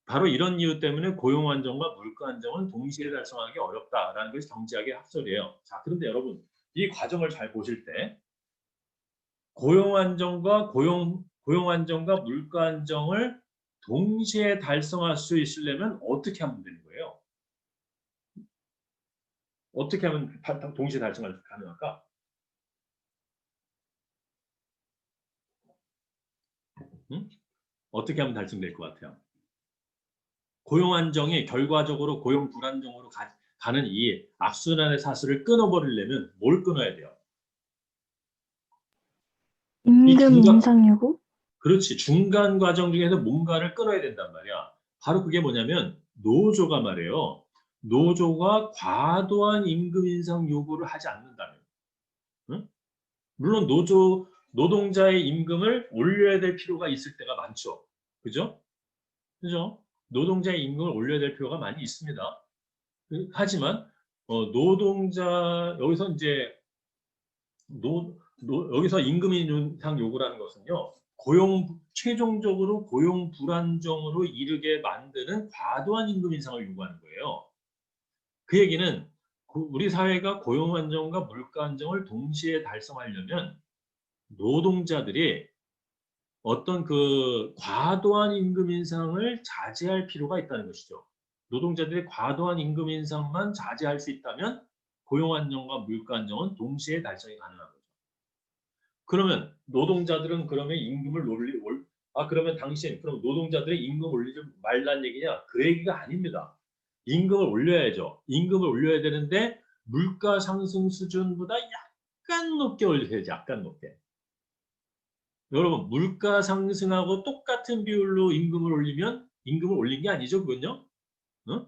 바로 이런 이유 때문에 고용 안정과 물가 안정은 동시에 달성하기 어렵다라는 것이 경제학의 학설이에요. 자, 그런데 여러분 이 과정을 잘 보실 때 고용 안정과 물가 안정을 동시에 달성할 수 있으려면 어떻게 하면 되는 거예요? 어떻게 하면 동시에 달성할 수 가능할까? 어떻게 하면 달성될 것 같아요? 고용 안정이 결과적으로 고용 불안정으로 가는 이 악순환의 사슬을 끊어버리려면 뭘 끊어야 돼요? 임금 인상 요구? 그렇지. 중간 과정 중에서 뭔가를 끊어야 된단 말이야. 바로 그게 뭐냐면 노조가 말이에요. 노조가 과도한 임금 인상 요구를 하지 않는다면, 응? 물론 노동자의 임금을 올려야 될 필요가 있을 때가 많죠. 그죠? 그죠? 노동자의 임금을 올려야 될 필요가 많이 있습니다. 하지만 노동자 여기서 이제 여기서 임금 인상 요구라는 것은요. 최종적으로 고용 불안정으로 이르게 만드는 과도한 임금 인상을 요구하는 거예요. 그 얘기는 우리 사회가 고용 안정과 물가 안정을 동시에 달성하려면 노동자들이 어떤 그 과도한 임금 인상을 자제할 필요가 있다는 것이죠. 노동자들이 과도한 임금 인상만 자제할 수 있다면 고용 안정과 물가 안정은 동시에 달성이 가능한 거죠. 그러면 노동자들은 그러면 임금을 그러면 그럼 노동자들의 임금 올리지 말란 얘기냐? 그 얘기가 아닙니다. 임금을 올려야죠. 임금을 올려야 되는데 물가 상승 수준보다 약간 높게 올려야지, 약간 높게. 여러분, 물가 상승하고 똑같은 비율로 임금을 올린 게 아니죠, 그건요? 어?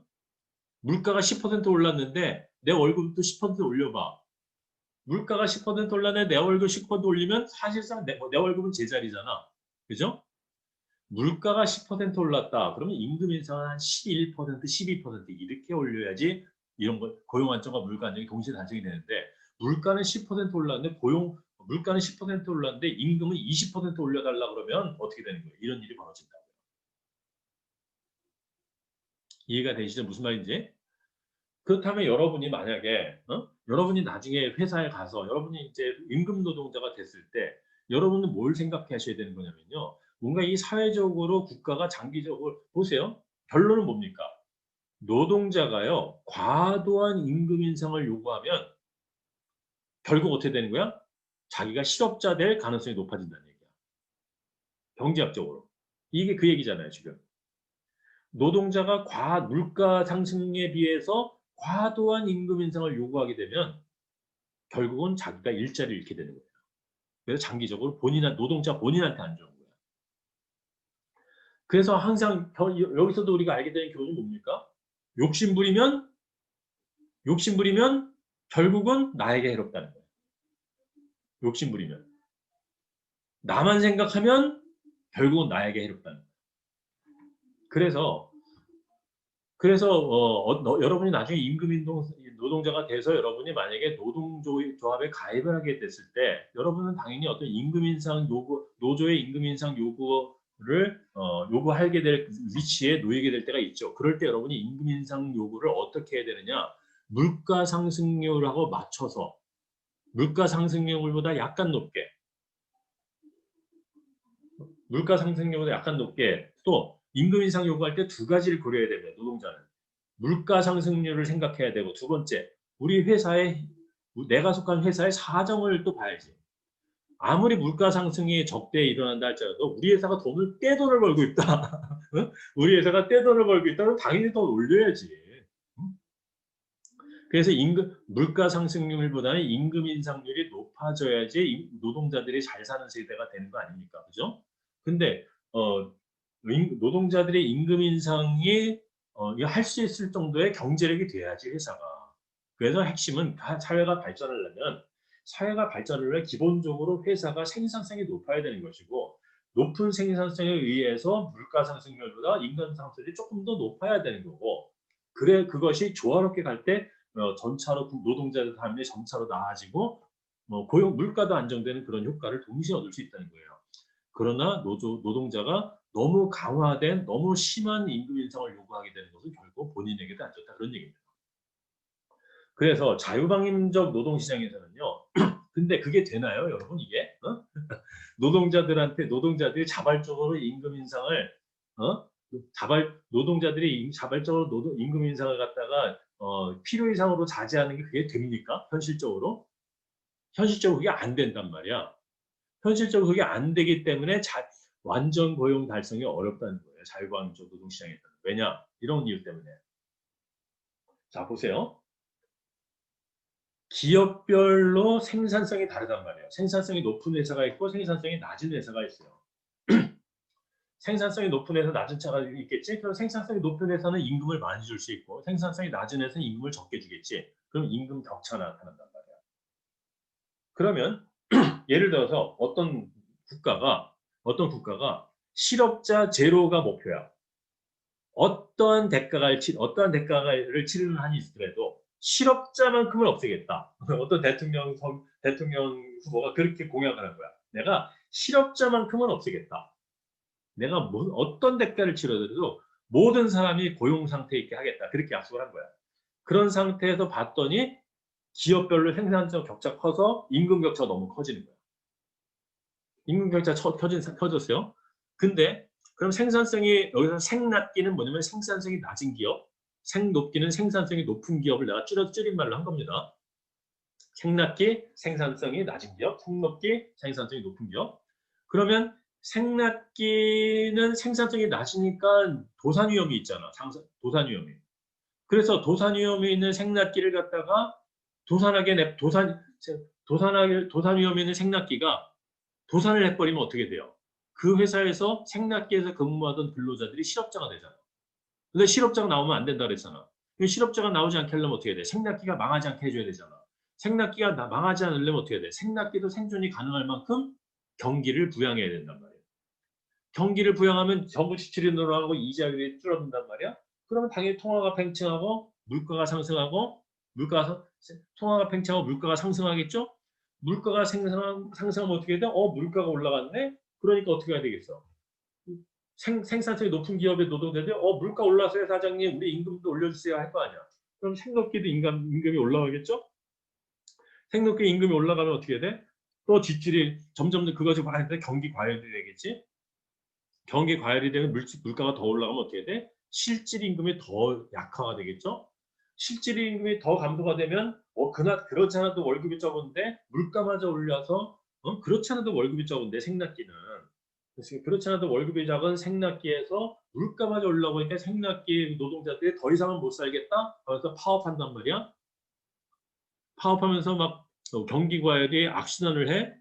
물가가 10% 올랐는데 내 월급도 10% 올려봐. 물가가 10% 올랐는데 내 월급 10% 올리면 사실상 내 월급은 제자리잖아. 그죠? 물가가 10% 올랐다. 그러면 임금 인상은 한 11%, 12% 이렇게 올려야지 이런 거 고용 안정과 물가 안정이 동시에 달성이 되는데 물가는 10% 올랐는데 물가는 10% 올랐는데 임금은 20% 올려달라 그러면 어떻게 되는 거예요? 이런 일이 벌어진다고요. 이해가 되시죠? 무슨 말인지? 그렇다면 여러분이 만약에 여러분이 나중에 회사에 가서 여러분이 이제 임금 노동자가 됐을 때 여러분은 뭘 생각하셔야 되는 거냐면요. 뭔가 이 사회적으로 국가가 장기적으로 보세요. 결론은 뭡니까? 노동자가요. 과도한 임금 인상을 요구하면 결국 어떻게 되는 거야? 자기가 실업자 될 가능성이 높아진다는 얘기야. 경제학적으로. 이게 그 얘기잖아요, 지금. 노동자가 물가 상승에 비해서 과도한 임금 인상을 요구하게 되면 결국은 자기가 일자리를 잃게 되는 거예요. 그래서 장기적으로 노동자 본인한테 안 좋은 거예요. 그래서 항상 여기서도 우리가 알게 되는 교훈이 뭡니까? 욕심부리면 결국은 나에게 해롭다는 거예요. 욕심부리면. 나만 생각하면 결국은 나에게 해롭다는 거예요. 그래서 여러분이 나중에 노동자가 돼서 여러분이 만약에 노동조합에 가입을 하게 됐을 때 여러분은 당연히 어떤 노조의 임금 인상 요구를 요구하게 될 위치에 놓이게 될 때가 있죠. 그럴 때 여러분이 임금 인상 요구를 어떻게 해야 되느냐? 물가 상승률하고 맞춰서 물가 상승률보다 약간 높게 또 임금 인상 요구할 때 두 가지를 고려해야 됩니다. 노동자는. 물가 상승률을 생각해야 되고 두 번째, 내가 속한 회사의 사정을 또 봐야지. 아무리 물가 상승이 적대에 일어난다 할지라도 우리 회사가 떼돈을 벌고 있다. 우리 회사가 떼돈을 벌고 있다면 당연히 더 올려야지. 그래서 물가 상승률보다는 임금 인상률이 높아져야지 노동자들이 잘 사는 세대가 되는 거 아닙니까? 그죠? 근데 노동자들의 임금 인상이 할 수 있을 정도의 경제력이 돼야지 회사가. 그래서 핵심은 사회가 발전을 하려면 기본적으로 회사가 생산성이 높아야 되는 것이고 높은 생산성에 의해서 물가 상승률보다 임금 상승률이 조금 더 높아야 되는 거고 그것이 조화롭게 갈 때 전차로 노동자들 삶이 점차로 나아지고 물가도 안정되는 그런 효과를 동시에 얻을 수 있다는 거예요. 그러나 노동자가 너무 강화된 너무 심한 임금 인상을 요구하게 되는 것은 결국 본인에게도 안 좋다 그런 얘기입니다. 그래서 자유방임적 노동시장에서는요. 근데 그게 되나요, 여러분 이게? 노동자들이 자발적으로 임금 인상을 노동자들이 자발적으로 임금 인상을 갖다가 필요 이상으로 자제하는 게 그게 됩니까? 현실적으로 그게 안 된단 말이야. 현실적으로 그게 안 되기 때문에 완전 고용 달성이 어렵다는 거예요. 자유방임적 노동시장에서는. 왜냐? 이런 이유 때문에. 자, 보세요. 기업별로 생산성이 다르단 말이에요. 생산성이 높은 회사가 있고 생산성이 낮은 회사가 있어요. 생산성이 높은 회사 낮은 차가 있겠지? 그럼 생산성이 높은 회사는 임금을 많이 줄 수 있고 생산성이 낮은 회사는 임금을 적게 주겠지. 그럼 임금 격차가 나타난단 말이야. 그러면 예를 들어서 어떤 국가가 실업자 제로가 목표야. 어떠한 대가를 치르는 한이 있더라도 실업자만큼은 없애겠다. 어떤 대통령 후보가 그렇게 공약을 한 거야. 내가 실업자만큼은 없애겠다. 내가 어떤 대가를 치르더라도 모든 사람이 고용 상태에 있게 하겠다. 그렇게 약속을 한 거야. 그런 상태에서 봤더니 기업별로 생산성 격차 커서 임금 격차가 너무 커지는 거야. 임금 격차 커졌어요. 근데 그럼 생산성이 여기서 생낮기는 뭐냐면 생산성이 낮은 기업, 생높기는 생산성이 높은 기업을 내가 줄임말로 한 겁니다. 생낮기 생산성이 낮은 기업, 생높기 생산성이 높은 기업. 그러면 생낮기는 생산성이 낮으니까 도산 위험이 있잖아. 도산 위험이. 그래서 도산 위험이 있는 생낮기를 갖다가 도산 위험이 있는 생낮기가 도산을 해버리면 어떻게 돼요? 그 회사에서 생략기에서 근무하던 근로자들이 실업자가 되잖아. 근데 실업자가 나오면 안 된다 그랬잖아. 실업자가 나오지 않게 하려면 어떻게 돼? 생략기가 망하지 않게 해줘야 되잖아. 생략기가 망하지 않으려면 어떻게 돼? 생략기도 생존이 가능할 만큼 경기를 부양해야 된단 말이야. 경기를 부양하면 정부 지출이 늘어나고 이자율이 줄어든단 말이야. 그러면 당연히 통화가 팽창하고 물가가 상승하고 통화가 팽창하고 물가가 상승하겠죠? 물가가 상승하면 어떻게 돼? 물가가 올라갔네? 그러니까 어떻게 해야 되겠어? 생산성이 높은 기업의 노동자들이 물가 올라서요 사장님 우리 임금도 올려주세요 할 거 아니야. 그럼 생높기도 임금이 올라가겠죠? 생높기 임금이 올라가면 어떻게 돼? 또 지출이 점점 그것이 과열돼 경기 과열이 되겠지? 경기 과열이 되면 물가가 더 올라가면 어떻게 돼? 실질 임금이 더 약화가 되겠죠? 실질 임금이 더 감소가 되면 그렇지 않아도 월급이 적은데 물가마저 올려서 그렇지 않아도 월급이 적은데 생략기는 그렇지 않아도 월급이 작은 생략기에서 물가마저 올라오고 있는데 생략기 노동자들이 더 이상은 못 살겠다? 그래서 파업한단 말이야. 파업하면서 막 경기 과열이 악순환을 해.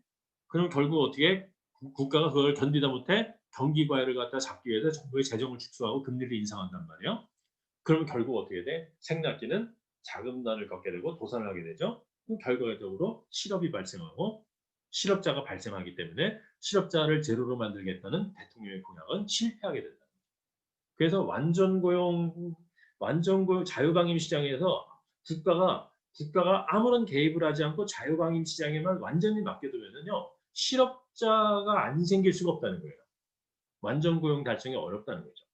그럼 결국 어떻게 국가가 그걸 견디다 못해 경기 과열을 갖다 잡기 위해서 정부의 재정을 축소하고 금리를 인상한단 말이에요. 그러면 결국 어떻게 돼? 생략기는 자금난을 겪게 되고 도산을 하게 되죠. 그럼 결과적으로 실업이 발생하고 실업자가 발생하기 때문에 실업자를 제로로 만들겠다는 대통령의 공약은 실패하게 된다. 그래서 완전 고용 자유방임 시장에서 국가가 아무런 개입을 하지 않고 자유방임 시장에만 완전히 맡겨두면은요 실업자가 안 생길 수가 없다는 거예요. 완전 고용 달성이 어렵다는 거죠.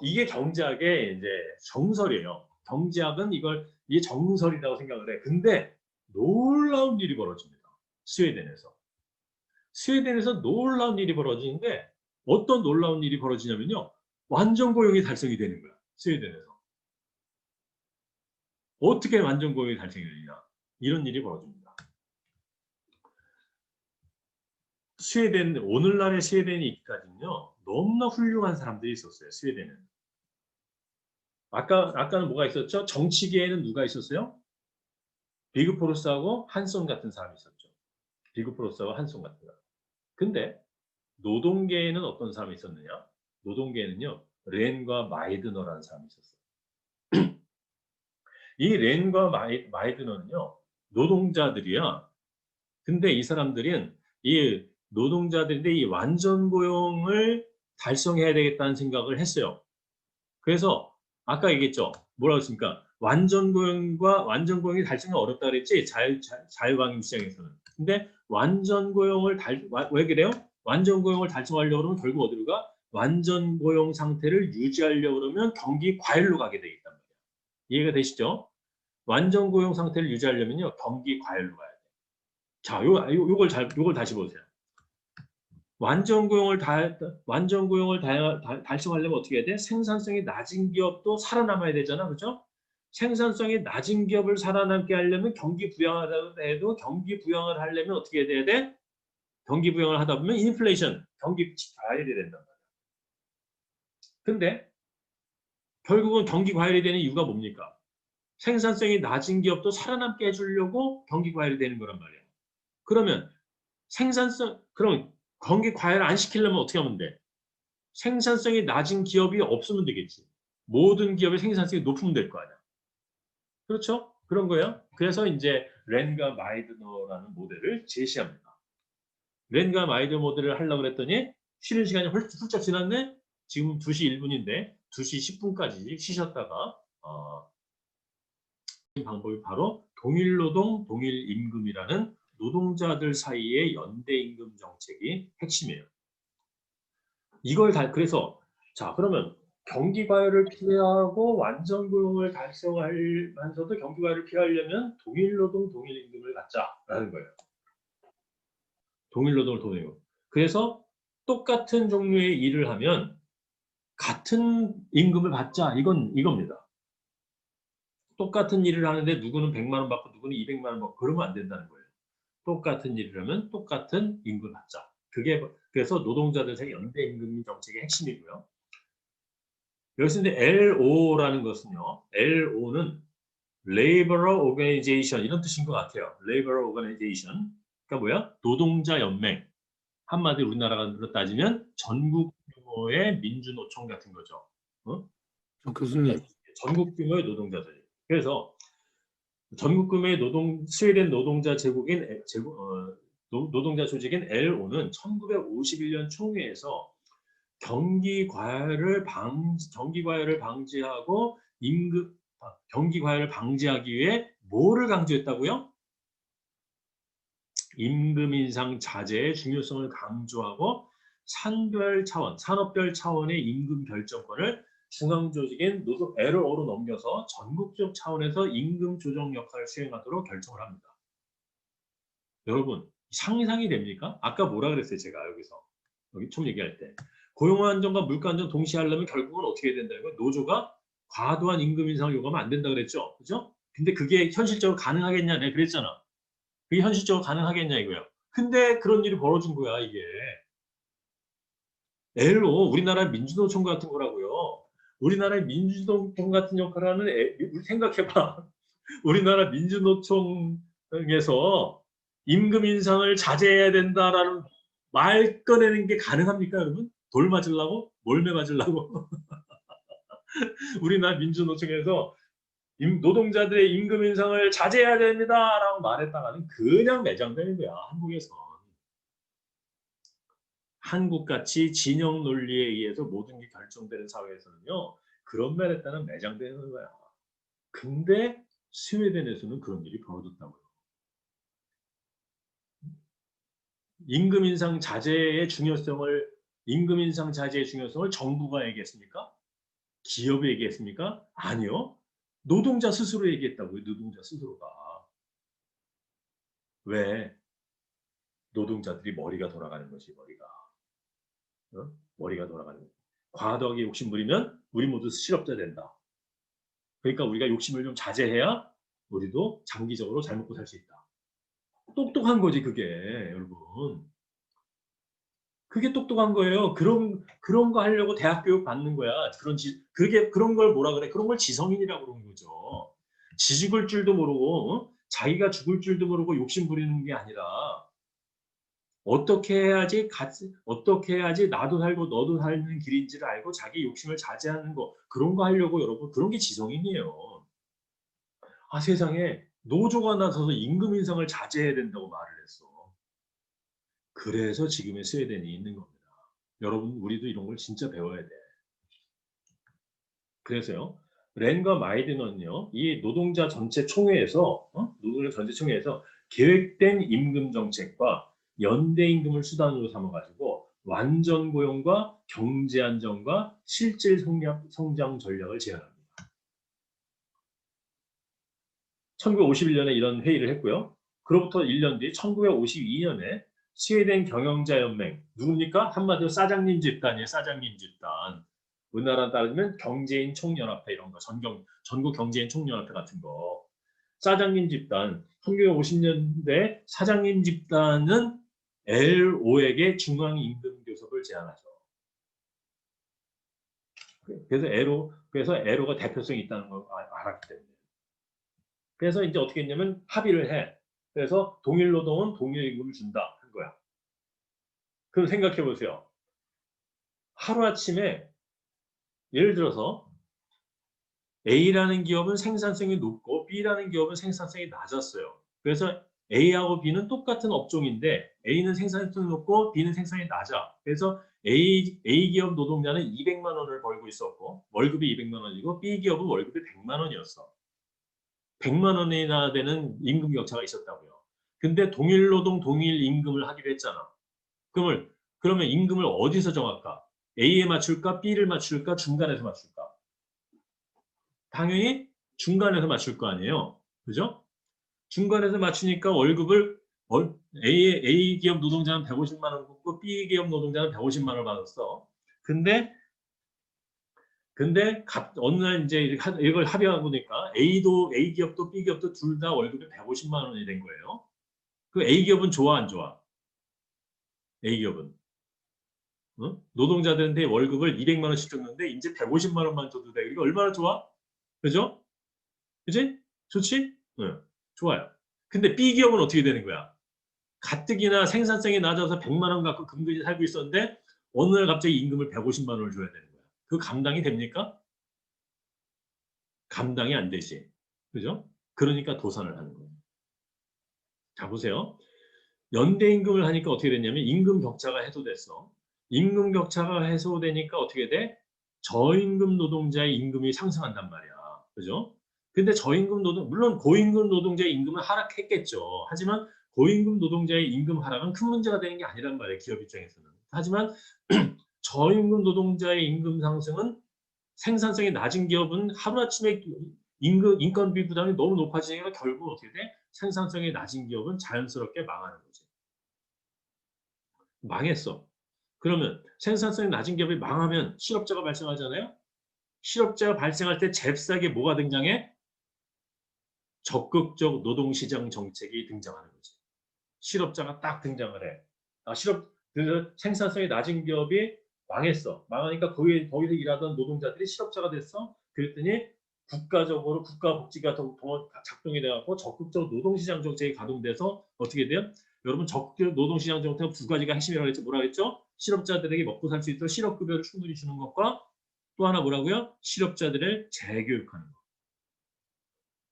이게 경제학의 이제 정설이에요. 경제학은 이게 정설이라고 생각을 해. 근데 놀라운 일이 벌어집니다. 스웨덴에서 놀라운 일이 벌어지는데 어떤 놀라운 일이 벌어지냐면요. 완전 고용이 달성이 되는 거야. 스웨덴에서. 어떻게 완전 고용이 달성이 되느냐. 이런 일이 벌어집니다. 오늘날의 스웨덴이 있기까지는요. 너무나 훌륭한 사람들이 있었어요. 스웨덴은. 아까는 뭐가 있었죠? 정치계에는 누가 있었어요? 비그포르스하고 한송 같은 사람이 있었죠. 비그포르스하고 한송 같은 사람. 근데 노동계에는 어떤 사람이 있었느냐? 노동계에는요. 렌과 마이드너라는 사람이 있었어요. 이 렌과 마이드너는요. 노동자들이야. 근데 이 사람들은 이 노동자들인데 이 완전 고용을 달성해야 되겠다는 생각을 했어요. 그래서 아까 얘기했죠. 뭐라고 했습니까? 완전 고용이 달성이 어렵다 그랬지. 자유방임 시장에서는. 근데 왜 그래요? 완전 고용을 달성하려고 그러면 결국 어디로 가? 완전 고용 상태를 유지하려고 그러면 경기 과열로 가게 되겠단 말이에요. 이해가 되시죠? 완전 고용 상태를 유지하려면요. 경기 과열로 가야 돼요. 자, 요걸 다시 보세요. 완전 고용을 달성하려면 어떻게 해야 돼? 생산성이 낮은 기업도 살아남아야 되잖아. 그죠? 생산성이 낮은 기업을 살아남게 하려면 경기 부양하다 해도 경기 부양을 하려면 어떻게 해야 돼? 경기 부양을 하다 보면 인플레이션, 경기 과열이 된단 말이야. 근데 결국은 경기 과열이 되는 이유가 뭡니까? 생산성이 낮은 기업도 살아남게 해주려고 경기 과열이 되는 거란 말이에요. 그러면 그럼 경기 과열을 안 시키려면 어떻게 하면 돼? 생산성이 낮은 기업이 없으면 되겠지. 모든 기업의 생산성이 높으면 될 거 아니야. 그렇죠? 그런 거예요. 그래서 이제 렌과 마이드너라는 모델을 제시합니다. 렌과 마이드너 모델을 하려고 그랬더니 쉬는 시간이 훌쩍 지났네. 지금 2시 1분인데 2시 10분까지 쉬셨다가 이 방법이 바로 동일노동, 동일임금이라는 노동자들 사이의 연대임금 정책이 핵심이에요. 이걸 그래서 자 그러면 경기 과열을 피하고 완전 고용을 달성하면서도 경기 과열을 피하려면 동일노동, 동일임금을 갖자라는 거예요. 동일노동을 동일임금. 그래서 똑같은 종류의 일을 하면 같은 임금을 받자 이겁니다. 똑같은 일을 하는데 누구는 100만 원 받고 누구는 200만 원 받고 그러면 안 된다는 거예요. 똑같은 일을 하면 똑같은 임금을 받자. 그게 그래서 노동자들 사이 연대 임금 정책의 핵심이고요. 여기서 이제 LO라는 것은요. LO는 Labor Organization 이런 뜻인 것 같아요. Labor Organization. 그러니까 뭐야? 노동자 연맹. 한마디로 우리나라로 따지면 전국 규모의 민주노총 같은 거죠. 교수님, 전국 규모의 노동자들. 그래서 전국 규모의 스웨덴 노동자 노동자 조직인 LO는 1951년 총회에서 경기 과열을 방지하고 경기 과열을 방지하기 위해 뭐를 강조했다고요? 임금 인상 자제의 중요성을 강조하고 산업별 차원의 임금 결정권을 중앙 조직인 LO로 넘겨서 전국적 차원에서 임금 조정 역할을 수행하도록 결정을 합니다. 여러분 상상이 됩니까? 아까 뭐라 그랬어요? 제가 여기 처음 얘기할 때 고용 안정과 물가 안정 동시에 하려면 결국은 어떻게 된다는 거예요? 노조가 과도한 임금 인상을 요구하면 안 된다 그랬죠? 그죠? 근데 그게 현실적으로 가능하겠냐? 내가 그랬잖아. 그게 현실적으로 가능하겠냐 이거야. 근데 그런 일이 벌어진 거야 이게. LO 우리나라 민주노총 같은 거라고요. 우리나라의 민주노총 같은 역할을 하는 생각해봐. 우리나라 민주노총에서 임금 인상을 자제해야 된다라는 말 꺼내는 게 가능합니까 여러분? 돌 맞으려고? 몰매 맞으려고? 우리나라 민주노총에서 노동자들의 임금 인상을 자제해야 됩니다라고 말했다가는 그냥 매장되는 거야 한국에서. 한국같이 진영 논리에 의해서 모든 게 결정되는 사회에서는요. 그런 말 했다는 매장되는 거야. 근데 스웨덴에서는 그런 일이 벌어졌다고요. 임금 인상 자제의 중요성을 정부가 얘기했습니까? 기업이 얘기했습니까? 아니요. 노동자 스스로 얘기했다고요. 노동자 스스로가. 왜? 노동자들이 머리가 돌아가는 것이 머리가 돌아가는 거지. 과도하게 욕심 부리면 우리 모두 실업자 된다. 그러니까 우리가 욕심을 좀 자제해야 우리도 장기적으로 잘 먹고 살 수 있다. 똑똑한 거지 그게 여러분. 그게 똑똑한 거예요. 그런 거 하려고 대학 교육 받는 거야. 그런 걸 뭐라 그래? 그런 걸 지성인이라고 그러는 거죠. 지죽을 줄도 모르고 자기가 죽을 줄도 모르고 욕심 부리는 게 아니라 어떻게 해야지 나도 살고 너도 살는 길인지를 알고 자기 욕심을 자제하는 거 그런 거 하려고 여러분 그런 게 지성인이에요. 아 세상에 노조가 나서서 임금 인상을 자제해야 된다고 말을 했어. 그래서 지금의 스웨덴이 있는 겁니다. 여러분 우리도 이런 걸 진짜 배워야 돼. 그래서요. 렌과 마이드너는요. 이 노동자 전체 총회에서 계획된 임금 정책과 연대 임금을 수단으로 삼아가지고 완전 고용과 경제 안정과 실질 성장 전략을 제안합니다. 1951년에 이런 회의를 했고요. 그로부터 1년 뒤 1952년에 스웨덴 경영자연맹 누굽니까? 한마디로 사장님 집단이에요. 사장님 집단. 우리나라 따르면 경제인 총연합회 이런 거 전국 경제인 총연합회 같은 거. 사장님 집단 1950년대 사장님 집단은 LO에게 중앙임금 교섭을 제안하죠. 그래서 LO가 대표성이 있다는 걸 알았기 때문에. 그래서 이제 어떻게 했냐면 합의를 해. 그래서 동일 노동은 동일 임금을 준다 한 거야. 그럼 생각해 보세요. 하루아침에 예를 들어서 A라는 기업은 생산성이 높고 B라는 기업은 생산성이 낮았어요. 그래서 A하고 B는 똑같은 업종인데 A는 생산성이 높고 B는 생산성이 낮아. 그래서 A 기업 노동자는 200만 원을 벌고 있었고 월급이 200만 원이고 B 기업은 월급이 100만 원이었어. 100만 원이나 되는 임금 격차가 있었다고요. 근데 동일 노동 동일 임금을 하기로 했잖아. 그러면 임금을 어디서 정할까? A에 맞출까? B를 맞출까? 중간에서 맞출까? 당연히 중간에서 맞출 거 아니에요. 그죠? 중간에서 맞추니까 월급을 A 기업 노동자는 150만 원 받고 B 기업 노동자는 150만 원을 받았어. 근데 어느 날 이제 이걸 합의하고 보니까 A 기업도 B 기업도 둘 다 월급이 150만 원이 된 거예요. 그 A 기업은 좋아 안 좋아? A 기업은 노동자들한테 월급을 200만 원씩 줬는데 이제 150만 원만 줘도 돼. 이거 얼마나 좋아? 그죠? 그지? 좋지? 응, 좋아요. 근데 B 기업은 어떻게 되는 거야? 가뜩이나 생산성이 낮아서 100만 원 갖고 근근히 살고 있었는데 어느 날 갑자기 임금을 150만 원을 줘야 되는 거야. 그 감당이 됩니까? 감당이 안 되지. 그죠? 그러니까 도산을 하는 거예요. 자, 보세요. 연대 임금을 하니까 어떻게 됐냐면 임금 격차가 해소됐어. 임금 격차가 해소되니까 어떻게 돼? 저임금 노동자의 임금이 상승한단 말이야. 그죠? 근데 물론 고임금 노동자의 임금은 하락했겠죠. 하지만 고임금 노동자의 임금 하락은 큰 문제가 되는 게 아니란 말이에요. 기업 입장에서는. 하지만 저임금 노동자의 임금 상승은 생산성이 낮은 기업은 하루아침에 인건비 부담이 너무 높아지니까 결국 어떻게 돼? 생산성이 낮은 기업은 자연스럽게 망하는 거지. 망했어. 그러면 생산성이 낮은 기업이 망하면 실업자가 발생하잖아요. 실업자가 발생할 때 잽싸게 뭐가 등장해? 적극적 노동시장 정책이 등장하는 거지. 실업자가 딱 등장을 해. 그래서 생산성이 낮은 기업이 망했어. 망하니까 거기서 일하던 노동자들이 실업자가 됐어. 그랬더니 국가적으로 국가복지가 작동이 돼갖고 적극적 노동시장 정책이 가동돼서 어떻게 돼요? 여러분 적극적 노동시장 정책은 두 가지가 핵심이라고 했죠. 뭐라고 했죠? 실업자들에게 먹고 살 수 있도록 실업급여를 충분히 주는 것과 또 하나 뭐라고요? 실업자들을 재교육하는 것.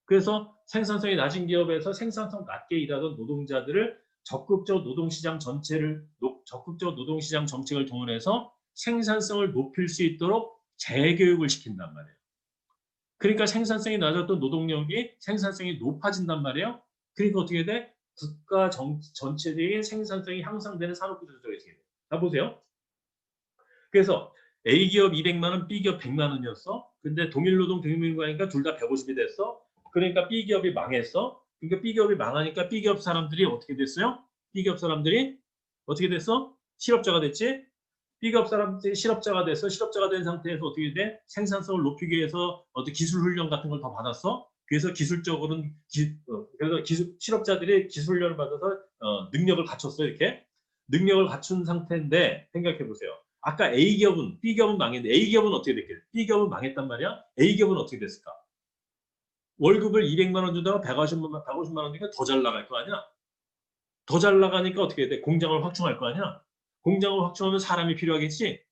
그래서 생산성이 낮은 기업에서 생산성 낮게 일하던 노동자들을 적극적 노동시장 정책을 동원해서 생산성을 높일 수 있도록 재교육을 시킨단 말이에요. 그러니까 생산성이 낮았던 노동력이 생산성이 높아진단 말이에요. 그러니까 어떻게 돼? 국가 전체적인 생산성이 향상되는 산업구조조정이 돼요. 자 보세요. 그래서 A기업 200만 원, B기업 100만 원이었어. 근데 동일노동 동일임금하니까 둘 다 150이 됐어. 그러니까 B기업이 망했어. 그러니까 B기업이 망하니까 B기업 사람들이 어떻게 됐어요? B기업 사람들이 어떻게 됐어? 실업자가 됐지? B기업 사람들이 실업자가 됐어. 실업자가 된 상태에서 어떻게 돼? 생산성을 높이기 위해서 어떤 기술 훈련 같은 걸 더 받았어. 그래서 기술적으로는 실업자들이 기술 훈련을 받아서 능력을 갖췄어. 이렇게 능력을 갖춘 상태인데 생각해 보세요. 아까 A기업은 B기업은 망했는데 A기업은 어떻게 됐겠어요? B기업은 망했단 말이야. A기업은 어떻게 됐을까? 월급을 200만 원 주다가 150만 원 주니까 더 잘 나갈 거 아니야? 더 잘 나가니까 어떻게 돼? 공장을 확충할 거 아니야? 공장을 확충하면 사람이 필요하겠지?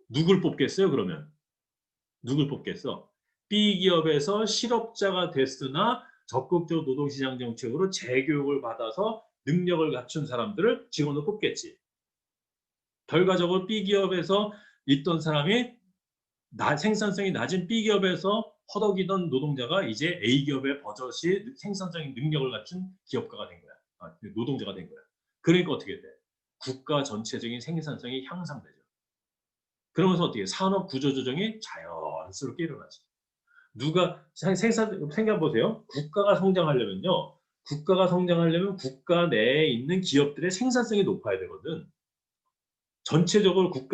누굴 뽑겠어요, 그러면? 누굴 뽑겠어? B기업에서 실업자가 됐으나 적극적 노동시장 정책으로 재교육을 받아서 능력을 갖춘 사람들을 직원으로 뽑겠지. 결과적으로 B기업에서 있던 사람이 생산성이 낮은 B기업에서 허덕이던 노동자가 이제 A기업의 버젓이 생산적인 능력을 갖춘 기업가가 된 거야. 노동자가 된 거야. 그러니까 어떻게 돼? 국가 전체적인 생산성이 향상되죠. 그러면서 어떻게 산업 구조 조정이 자연스럽게 일어나죠. 생각 보세요. 국가가 성장하려면 국가 내에 있는 기업들의 생산성이 높아야 되거든. 전체적으로 그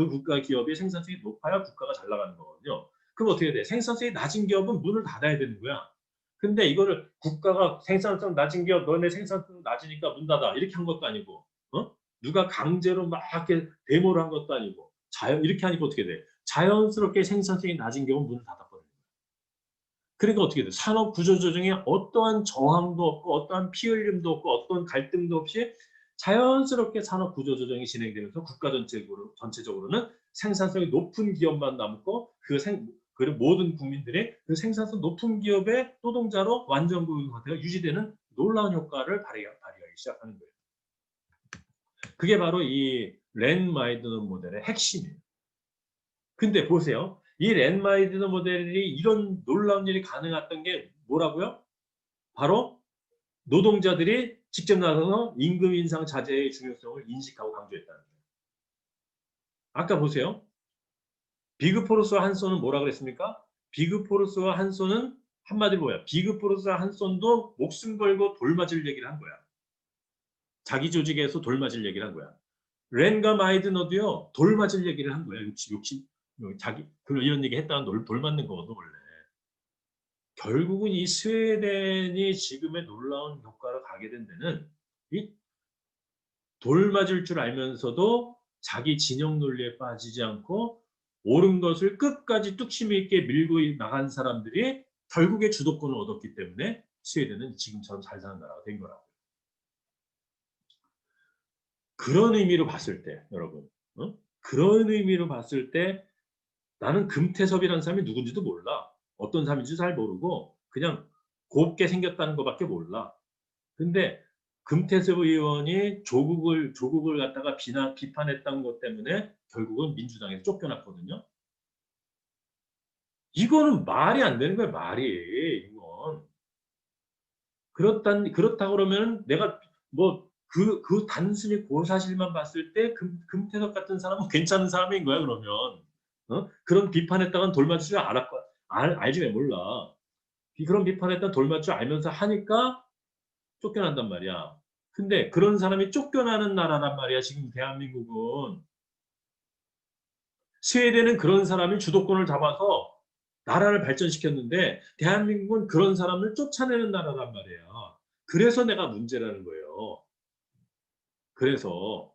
국가 기업의 생산성이 높아야 국가가 잘 나가는 거거든요. 그럼 어떻게 돼? 생산성이 낮은 기업은 문을 닫아야 되는 거야. 근데 이거를 국가가 생산성 낮은 기업, 너네 생산성 낮으니까 문 닫아. 이렇게 한 것도 아니고, 누가 강제로 막 이렇게 데모를 한 것도 아니고, 이렇게 하니까 어떻게 돼? 자연스럽게 생산성이 낮은 기업은 문을 닫아버리는 거야. 그러니까 어떻게 돼? 산업 구조 조정에 어떠한 저항도 없고, 어떠한 피 흘림도 없고, 어떠한 갈등도 없이 자연스럽게 산업 구조 조정이 진행되면서 국가 전체적으로는 생산성이 높은 기업만 남고 그 모든 국민들이 그 생산성 높은 기업의 노동자로 완전 고용 상태가 유지되는 놀라운 효과를 발휘하기 시작하는 거예요. 그게 바로 이 랜 마이드너 모델의 핵심이에요. 근데 보세요. 이 랜 마이드너 모델이 이런 놀라운 일이 가능했던 게 뭐라고요? 바로 노동자들이 직접 나서서 임금 인상 자제의 중요성을 인식하고 강조했다는 거예요. 아까 보세요. 비그포르스와 한손은 뭐라 그랬습니까? 비그포르스와 한손은 한마디로 뭐야? 비그포르스와 한손도 목숨 걸고 돌맞을 얘기를 한 거야. 자기 조직에서 돌맞을 얘기를 한 거야. 렌과 마이드너도요, 돌맞을 얘기를 한 거야. 자기, 이런 얘기 했다가 돌맞는 거거든, 원래. 결국은 이 스웨덴이 지금의 놀라운 효과를 가게 된 데는 이 돌맞을 줄 알면서도 자기 진영 논리에 빠지지 않고 옳은 것을 끝까지 뚝심 있게 밀고 나간 사람들이 결국에 주도권을 얻었기 때문에 스웨덴은 지금처럼 잘 사는 나라가 된 거라고요. 그런 의미로 봤을 때, 여러분, 그런 의미로 봤을 때 나는 금태섭이라는 사람이 누군지도 몰라. 어떤 사람인지 잘 모르고 그냥 곱게 생겼다는 것밖에 몰라. 근데 금태섭 의원이 조국을 갖다가 비판했던 것 때문에 결국은 민주당에서 쫓겨났거든요. 이거는 말이 안 되는 거야, 말이. 이건. 그렇다 그러면 내가 뭐 그 단순히 그 사실만 봤을 때 금태섭 같은 사람은 괜찮은 사람인 거야, 그러면. 그런 비판했다간 돌맞을 줄 알지 왜 몰라. 그런 비판했다간 돌맞을 줄 알면서 하니까 쫓겨난단 말이야. 근데 그런 사람이 쫓겨나는 나라란 말이야, 지금 대한민국은. 스웨덴은 그런 사람이 주도권을 잡아서 나라를 발전시켰는데 대한민국은 그런 사람을 쫓아내는 나라란 말이야. 그래서 내가 문제라는 거예요. 그래서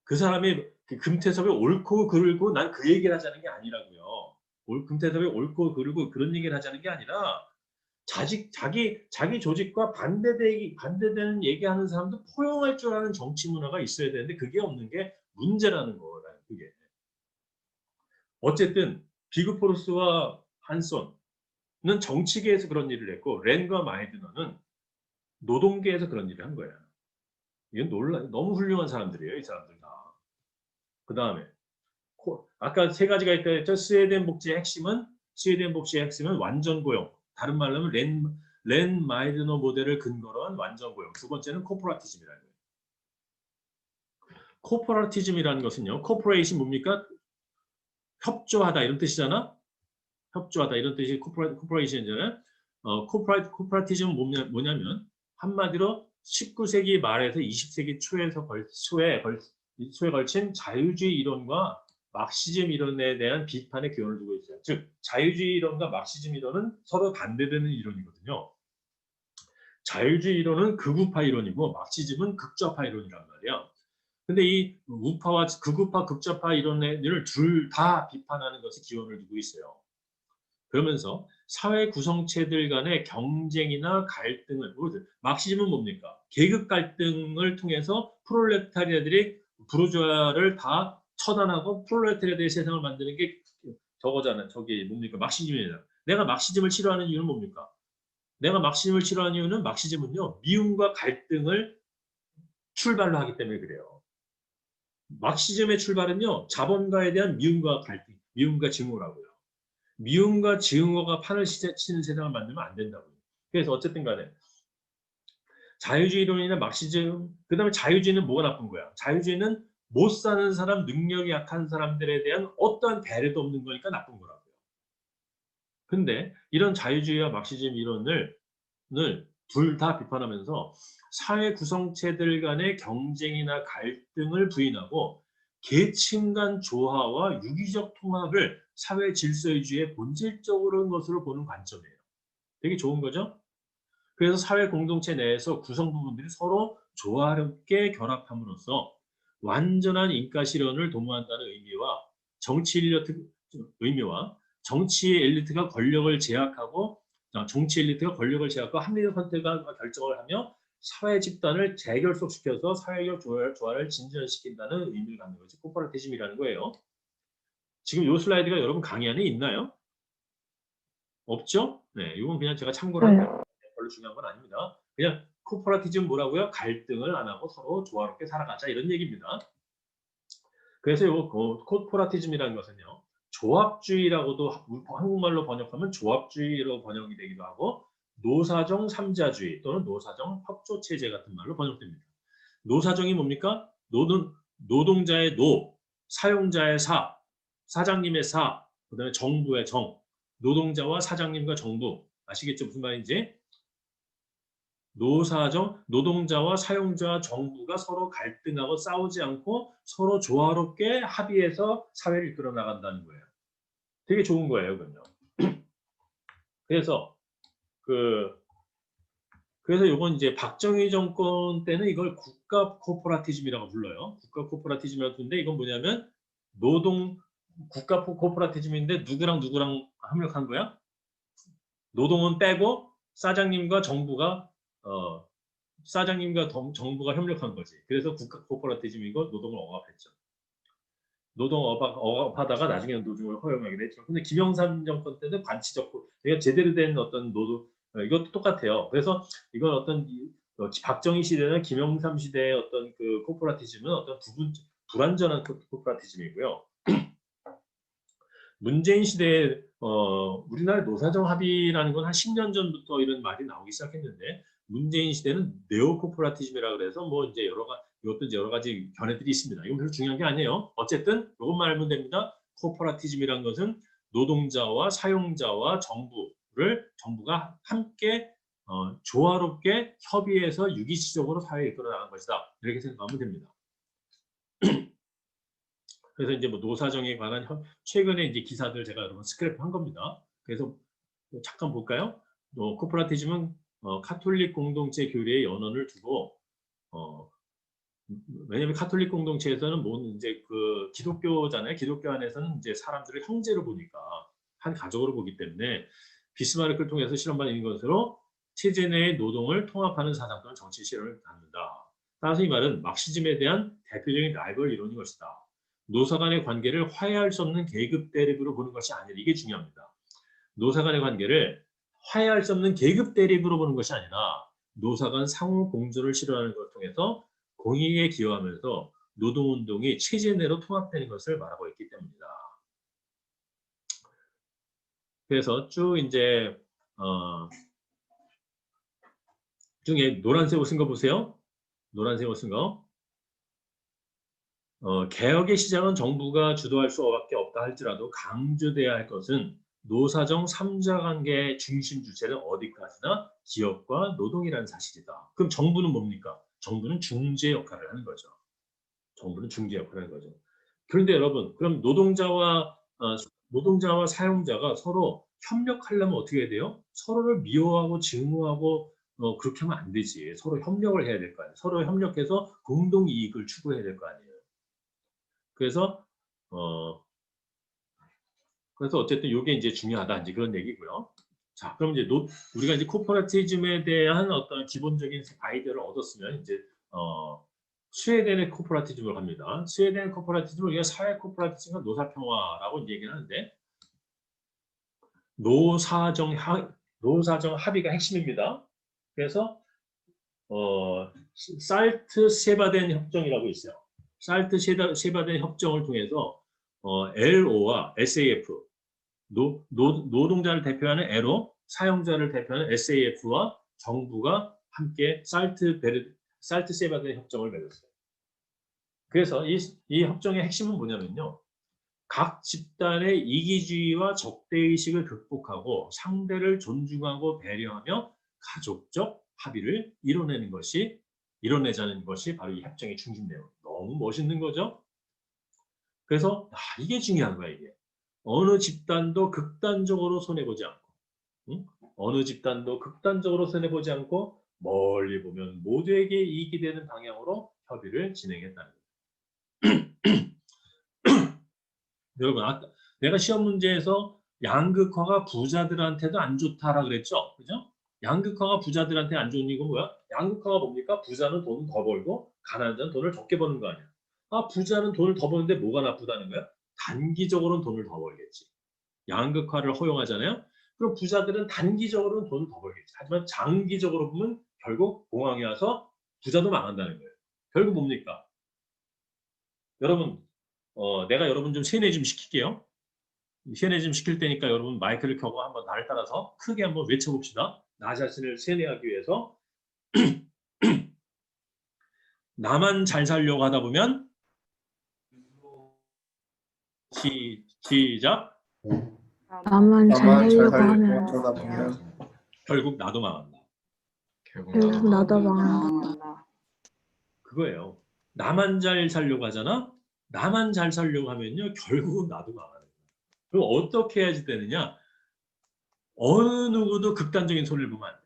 그 사람이 금태섭이 옳고 그르고 난 그 얘기를 하자는 게 아니라고요. 금태섭이 옳고 그르고 그런 얘기를 하자는 게 아니라 자기 조직과 반대되는 얘기하는 사람도 포용할 줄 아는 정치 문화가 있어야 되는데 그게 없는 게 문제라는 거라는 그게. 어쨌든 비그포르스와 한손은 정치계에서 그런 일을 했고 렌과 마이드너는 노동계에서 그런 일을 한 거야. 이건 너무 훌륭한 사람들이에요, 이 사람들 다. 그 다음에 아까 세 가지가 있다 했죠. 스웨덴 복지의 핵심은 완전 고용. 다른 말로 하면 렌 마이드너 모델을 근거로 한 완전 고용. 두 번째는 코퍼레티즘이라는 거예요. 코퍼레티즘이라는 것은요. 코퍼레이션 뭡니까? 협조하다 이런 뜻이잖아. 협조하다 이런 뜻이 코퍼레이션이잖아요. 코퍼레티즘은 뭐냐면 한마디로 19세기 말에서 20세기 초에 걸친 자유주의 이론과 막시즘 이론에 대한 비판의 기원을 두고 있어요. 즉 자유주의 이론과 막시즘 이론은 서로 반대되는 이론이거든요. 자유주의 이론은 극우파 이론이고 막시즘은 극좌파 이론이란 말이야. 근데 이 우파와 극우파 극좌파 이론을 둘 다 비판하는 것에 기원을 두고 있어요. 그러면서 사회 구성체들 간의 경쟁이나 갈등을, 막시즘은 뭡니까? 계급 갈등을 통해서 프롤레타리아들이 부르주아를 다 처단하고 프롤레타리아들의 세상을 만드는 게 저거잖아요. 저기 뭡니까? 막시즘이잖아. 내가 막시즘을 싫어하는 이유는 뭡니까? 내가 막시즘을 싫어하는 이유는 막시즘은요. 미움과 갈등을 출발로 하기 때문에 그래요. 막시즘의 출발은요. 자본가에 대한 미움과 갈등, 미움과 증오라고요. 미움과 증오가 판을 치는 세상을 만들면 안 된다고요. 그래서 어쨌든 간에 자유주의 이론이나 막시즘, 그 다음에 자유주의는 뭐가 나쁜 거야? 자유주의는 못 사는 사람, 능력이 약한 사람들에 대한 어떠한 배려도 없는 거니까 나쁜 거라고요. 근데 이런 자유주의와 막시즘 이론을 둘 다 비판하면서 사회 구성체들 간의 경쟁이나 갈등을 부인하고 계층 간 조화와 유기적 통합을 사회 질서주의의 본질적으로 것으로 보는 관점이에요. 되게 좋은 거죠? 그래서 사회 공동체 내에서 구성 부분들이 서로 조화롭게 결합함으로써 완전한 인가 실현을 도모한다는 의미와 정치 엘리트가 권력을 제압하고 합리적 선택과 결정을 하며 사회 집단을 재결속시켜서 사회적 조화를 진전시킨다는 의미를 갖는 것이 코퍼레티즘이라는 거예요. 지금 이 슬라이드가 여러분 강의 안에 있나요? 없죠? 네, 이건 그냥 제가 참고를 한 거예요. 별로 중요한 건 아닙니다. 그냥 코퍼레티즘 뭐라고요? 갈등을 안 하고 서로 조화롭게 살아가자 이런 얘기입니다. 그래서 이 코퍼레티즘이라는 것은요, 조합주의라고도 한국말로 번역하면 조합주의로 번역이 되기도 하고 노사정 삼자주의 또는 노사정 협조체제 같은 말로 번역됩니다. 노사정이 뭡니까? 노동자의 노, 사용자의 사, 사장님의 사, 그다음에 정부의 정, 노동자와 사장님과 정부, 아시겠죠? 무슨 말인지? 노사정, 노동자와 사용자와 정부가 서로 갈등하고 싸우지 않고 서로 조화롭게 합의해서 사회를 이끌어 나간다는 거예요. 되게 좋은 거예요, 그럼요. 그래서 이건 이제 박정희 정권 때는 이걸 국가 코퍼레티즘이라고 불러요. 국가 코퍼레티즘이라고 부르는데 이건 뭐냐면 국가 코퍼레티즘인데 누구랑 협력한 거야? 노동은 빼고 사장님과 정부가 협력한 거지. 그래서 국가 코퍼레티즘이고 노동을 억압했죠. 노동 억압하다가 나중에는 노동을 허용하게 됐죠. 근데 김영삼 정권 때는 관치적, 그러니까 제대로 된 어떤 노동, 이것도 똑같아요. 그래서 이건 어떤 박정희 시대나 김영삼 시대의 어떤 그 코퍼레티즘은 어떤 불완전한 코퍼레티즘이고요. 문재인 시대에 우리나라 노사정 합의라는 건 한 10년 전부터 이런 말이 나오기 시작했는데 문재인 시대는 네오 코퍼레티즘이라 그래서 뭐 이제 이것도 이제 여러 가지 견해들이 있습니다. 이건 별로 중요한 게 아니에요. 어쨌든 이것만 알면 됩니다. 코퍼레티즘이란 것은 노동자와 사용자와 정부가 함께 조화롭게 협의해서 유기적으로 사회를 이끌어 나간 것이다. 이렇게 생각하면 됩니다. 그래서 이제 뭐 노사정에 관한 최근에 이제 기사들 제가 여러분 스크랩한 겁니다. 그래서 잠깐 볼까요? 코퍼레티즘은 카톨릭 공동체 교리의 연원을 두고 왜냐하면 카톨릭 공동체에서는 뭐 이제 그 기독교잖아요. 기독교 안에서는 이제 사람들을 형제로 보니까 한 가족으로 보기 때문에 비스마르크를 통해서 실험받은 것으로 체제 내의 노동을 통합하는 사상 또는 정치 실험을 갖는다. 따라서 이 말은 막시즘에 대한 대표적인 라이벌 이론인 것이다. 노사 간의 관계를 화해할 수 없는 계급 대립으로 보는 것이 아니라 이게 중요합니다. 노사 간의 관계를 화해할 수 없는 계급 대립으로 보는 것이 아니라 노사 간 상호 공존을 실현하는 것을 통해서 공익에 기여하면서 노동운동이 체제 내로 통합되는 것을 말하고 있기 때문이다. 그래서 쭉 이제 중에 노란색으로 쓴 거 보세요. 노란색으로 쓴 거. 개혁의 시장은 정부가 주도할 수밖에 없다 할지라도 강조돼야 할 것은 노사정 3자 관계의 중심 주체는 어디까지나 기업과 노동이라는 사실이다. 그럼 정부는 뭡니까? 정부는 중재 역할을 하는 거죠. 정부는 중재 역할을 하는 거죠. 그런데 여러분, 그럼 노동자와 사용자가 서로 협력하려면 어떻게 해야 돼요? 서로를 미워하고 증오하고 그렇게 하면 안 되지. 서로 협력을 해야 될 거 아니에요. 서로 협력해서 공동 이익을 추구해야 될 거 아니에요. 그래서 어쨌든 이게 이제 중요하다 이제 그런 얘기고요. 자, 그럼 이제 우리가 이제 코퍼레티즘에 대한 어떤 기본적인 아이디어를 얻었으면 이제 스웨덴의 코퍼레티즘으로 갑니다. 스웨덴 코퍼레티즘을 우리가 사회 코퍼레티즘과 노사평화라고 이제 얘기를 하는데 노사정 합의가 핵심입니다. 그래서 살트 세바덴 협정이라고 있어요. 살트 세바덴 협정을 통해서 LO와 SAF 노동자를 대표하는 LO, 사용자를 대표하는 SAF와 정부가 함께 살트 세바덴 협정을 맺었어요. 그래서 이 협정의 핵심은 뭐냐면요. 각 집단의 이기주의와 적대의식을 극복하고 상대를 존중하고 배려하며 가족적 합의를 이뤄내자는 것이 바로 이 협정의 중심 내용. 너무 멋있는 거죠? 그래서 이게 중요한 거야, 이게. 어느 집단도 극단적으로 손해보지 않고, 응? 어느 집단도 극단적으로 손해보지 않고 멀리 보면 모두에게 이익이 되는 방향으로 협의를 진행했다는 거예요. 여러분, 내가 시험 문제에서 양극화가 부자들한테도 안 좋다라 그랬죠? 그죠? 양극화가 부자들한테 안 좋은 이유가 뭐야? 양극화가 뭡니까? 부자는 돈을 더 벌고 가난한 자는 돈을 적게 버는 거 아니야. 아, 부자는 돈을 더 버는데 뭐가 나쁘다는 거야? 단기적으로는 돈을 더 벌겠지. 양극화를 허용하잖아요. 그럼 부자들은 단기적으로는 돈을 더 벌겠지. 하지만 장기적으로 보면 결국 공황이 와서 부자도 망한다는 거예요. 결국 뭡니까? 여러분, 내가 여러분 좀 세뇌 좀 시킬게요. 세뇌 좀 시킬 테니까 여러분 마이크를 켜고 한번 나를 따라서 크게 한번 외쳐봅시다. 나 자신을 세뇌하기 위해서. 나만 잘 살려고 하다 보면 시작. 나만 잘 나만 잘 살려고 하면 하다 보면 결국 나도 망한다. 결국 나도 망한다. 그거예요. 나만 잘 살려고 하잖아. 나만 잘 살려고 하면요. 결국은 나도 망하는 거예요. 그럼 어떻게 해야지 되느냐? 어느 누구도 극단적인 소리를 보면 안 돼.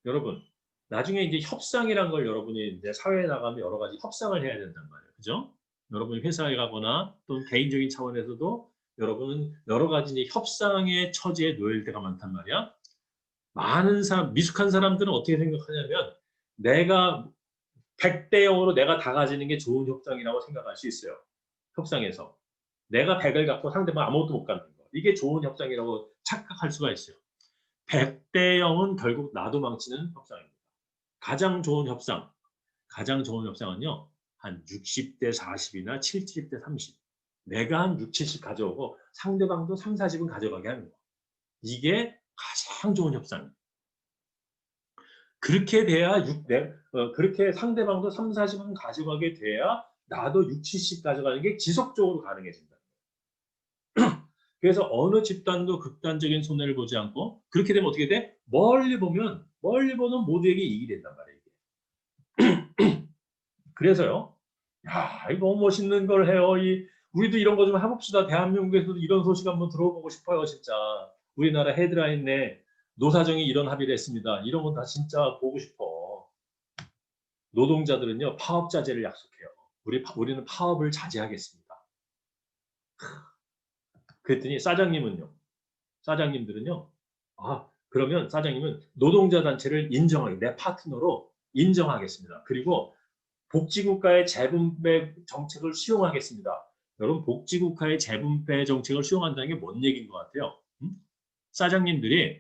여러분, 나중에 이제 협상이란 걸 여러분이 이제 사회에 나가면 여러 가지 협상을 해야 된단 말이에요. 그죠? 여러분이 회사에 가거나 또는 개인적인 차원에서도 여러분은 여러 가지 이제 협상의 처지에 놓일 때가 많단 말이야. 많은 사람, 미숙한 사람들은 어떻게 생각하냐면 내가 100대 0으로 내가 다 가지는 게 좋은 협상이라고 생각할 수 있어요. 협상에서. 내가 100을 갖고 상대방 아무것도 못 갖는 거. 이게 좋은 협상이라고 착각할 수가 있어요. 100대 0은 결국 나도 망치는 협상입니다. 가장 좋은 협상은요. 한 60대 40이나 70대 30. 내가 한 6, 70 가져오고 상대방도 3, 40은 가져가게 하는 거. 이게 가장 좋은 협상입니다. 그렇게 돼야 그렇게 상대방도 3, 40은 가져가게 돼야 나도 6, 70 가져가는 게 지속적으로 가능해진다. 그래서 어느 집단도 극단적인 손해를 보지 않고 그렇게 되면 어떻게 돼? 멀리 보는 모두에게 이익이 된단 말이에요. 이게. 그래서요. 야, 이거 너무 멋있는 걸 해요. 우리도 이런 거 좀 해봅시다. 대한민국에서도 이런 소식 한번 들어보고 싶어요, 진짜. 우리나라 헤드라인 내 노사정이 이런 합의를 했습니다. 이런 건 다 진짜 보고 싶어. 노동자들은요, 파업 자제를 약속해요. 우리는 파업을 자제하겠습니다. 그랬더니 사장님들은요, 그러면 사장님은 노동자 단체를 내 파트너로 인정하겠습니다. 그리고 복지국가의 재분배 정책을 수용하겠습니다. 여러분, 복지국가의 재분배 정책을 수용한다는 게 뭔 얘기인 것 같아요? 사장님들이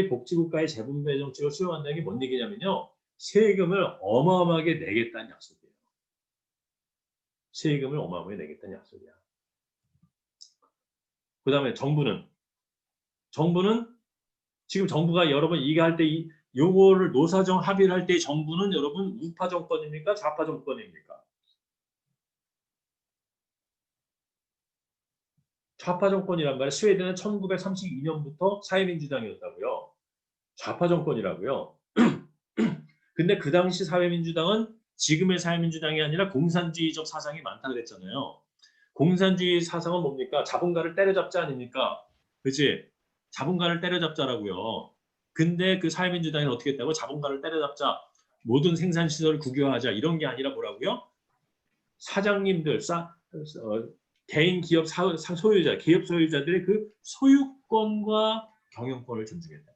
복지국가의 재분배 정책을 수용한다는 게 뭔 얘기냐면요. 세금을 어마어마하게 내겠다는 약속이에요. 세금을 어마어마하게 내겠다는 약속이야. 그 다음에 정부는 지금 정부가 여러분 이게 할 때 요거를 노사정 합의를 할 때 정부는 여러분 우파 정권입니까? 좌파 정권입니까? 좌파 정권이란 말이에요. 스웨덴은 1932년부터 사회민주당이었다고요. 좌파 정권이라고요. 근데 그 당시 사회민주당은 지금의 사회민주당이 아니라 공산주의적 사상이 많다 그랬잖아요. 공산주의 사상은 뭡니까? 자본가를 때려잡자 아닙니까? 그치? 자본가를 때려잡자라고요. 근데 그 사회민주당이 어떻게 했다고? 자본가를 때려잡자. 모든 생산시설을 국유화하자. 이런 게 아니라 뭐라고요? 사장님들, 개인 기업 소유자, 기업 소유자들의 그 소유권과 경영권을 존중했다.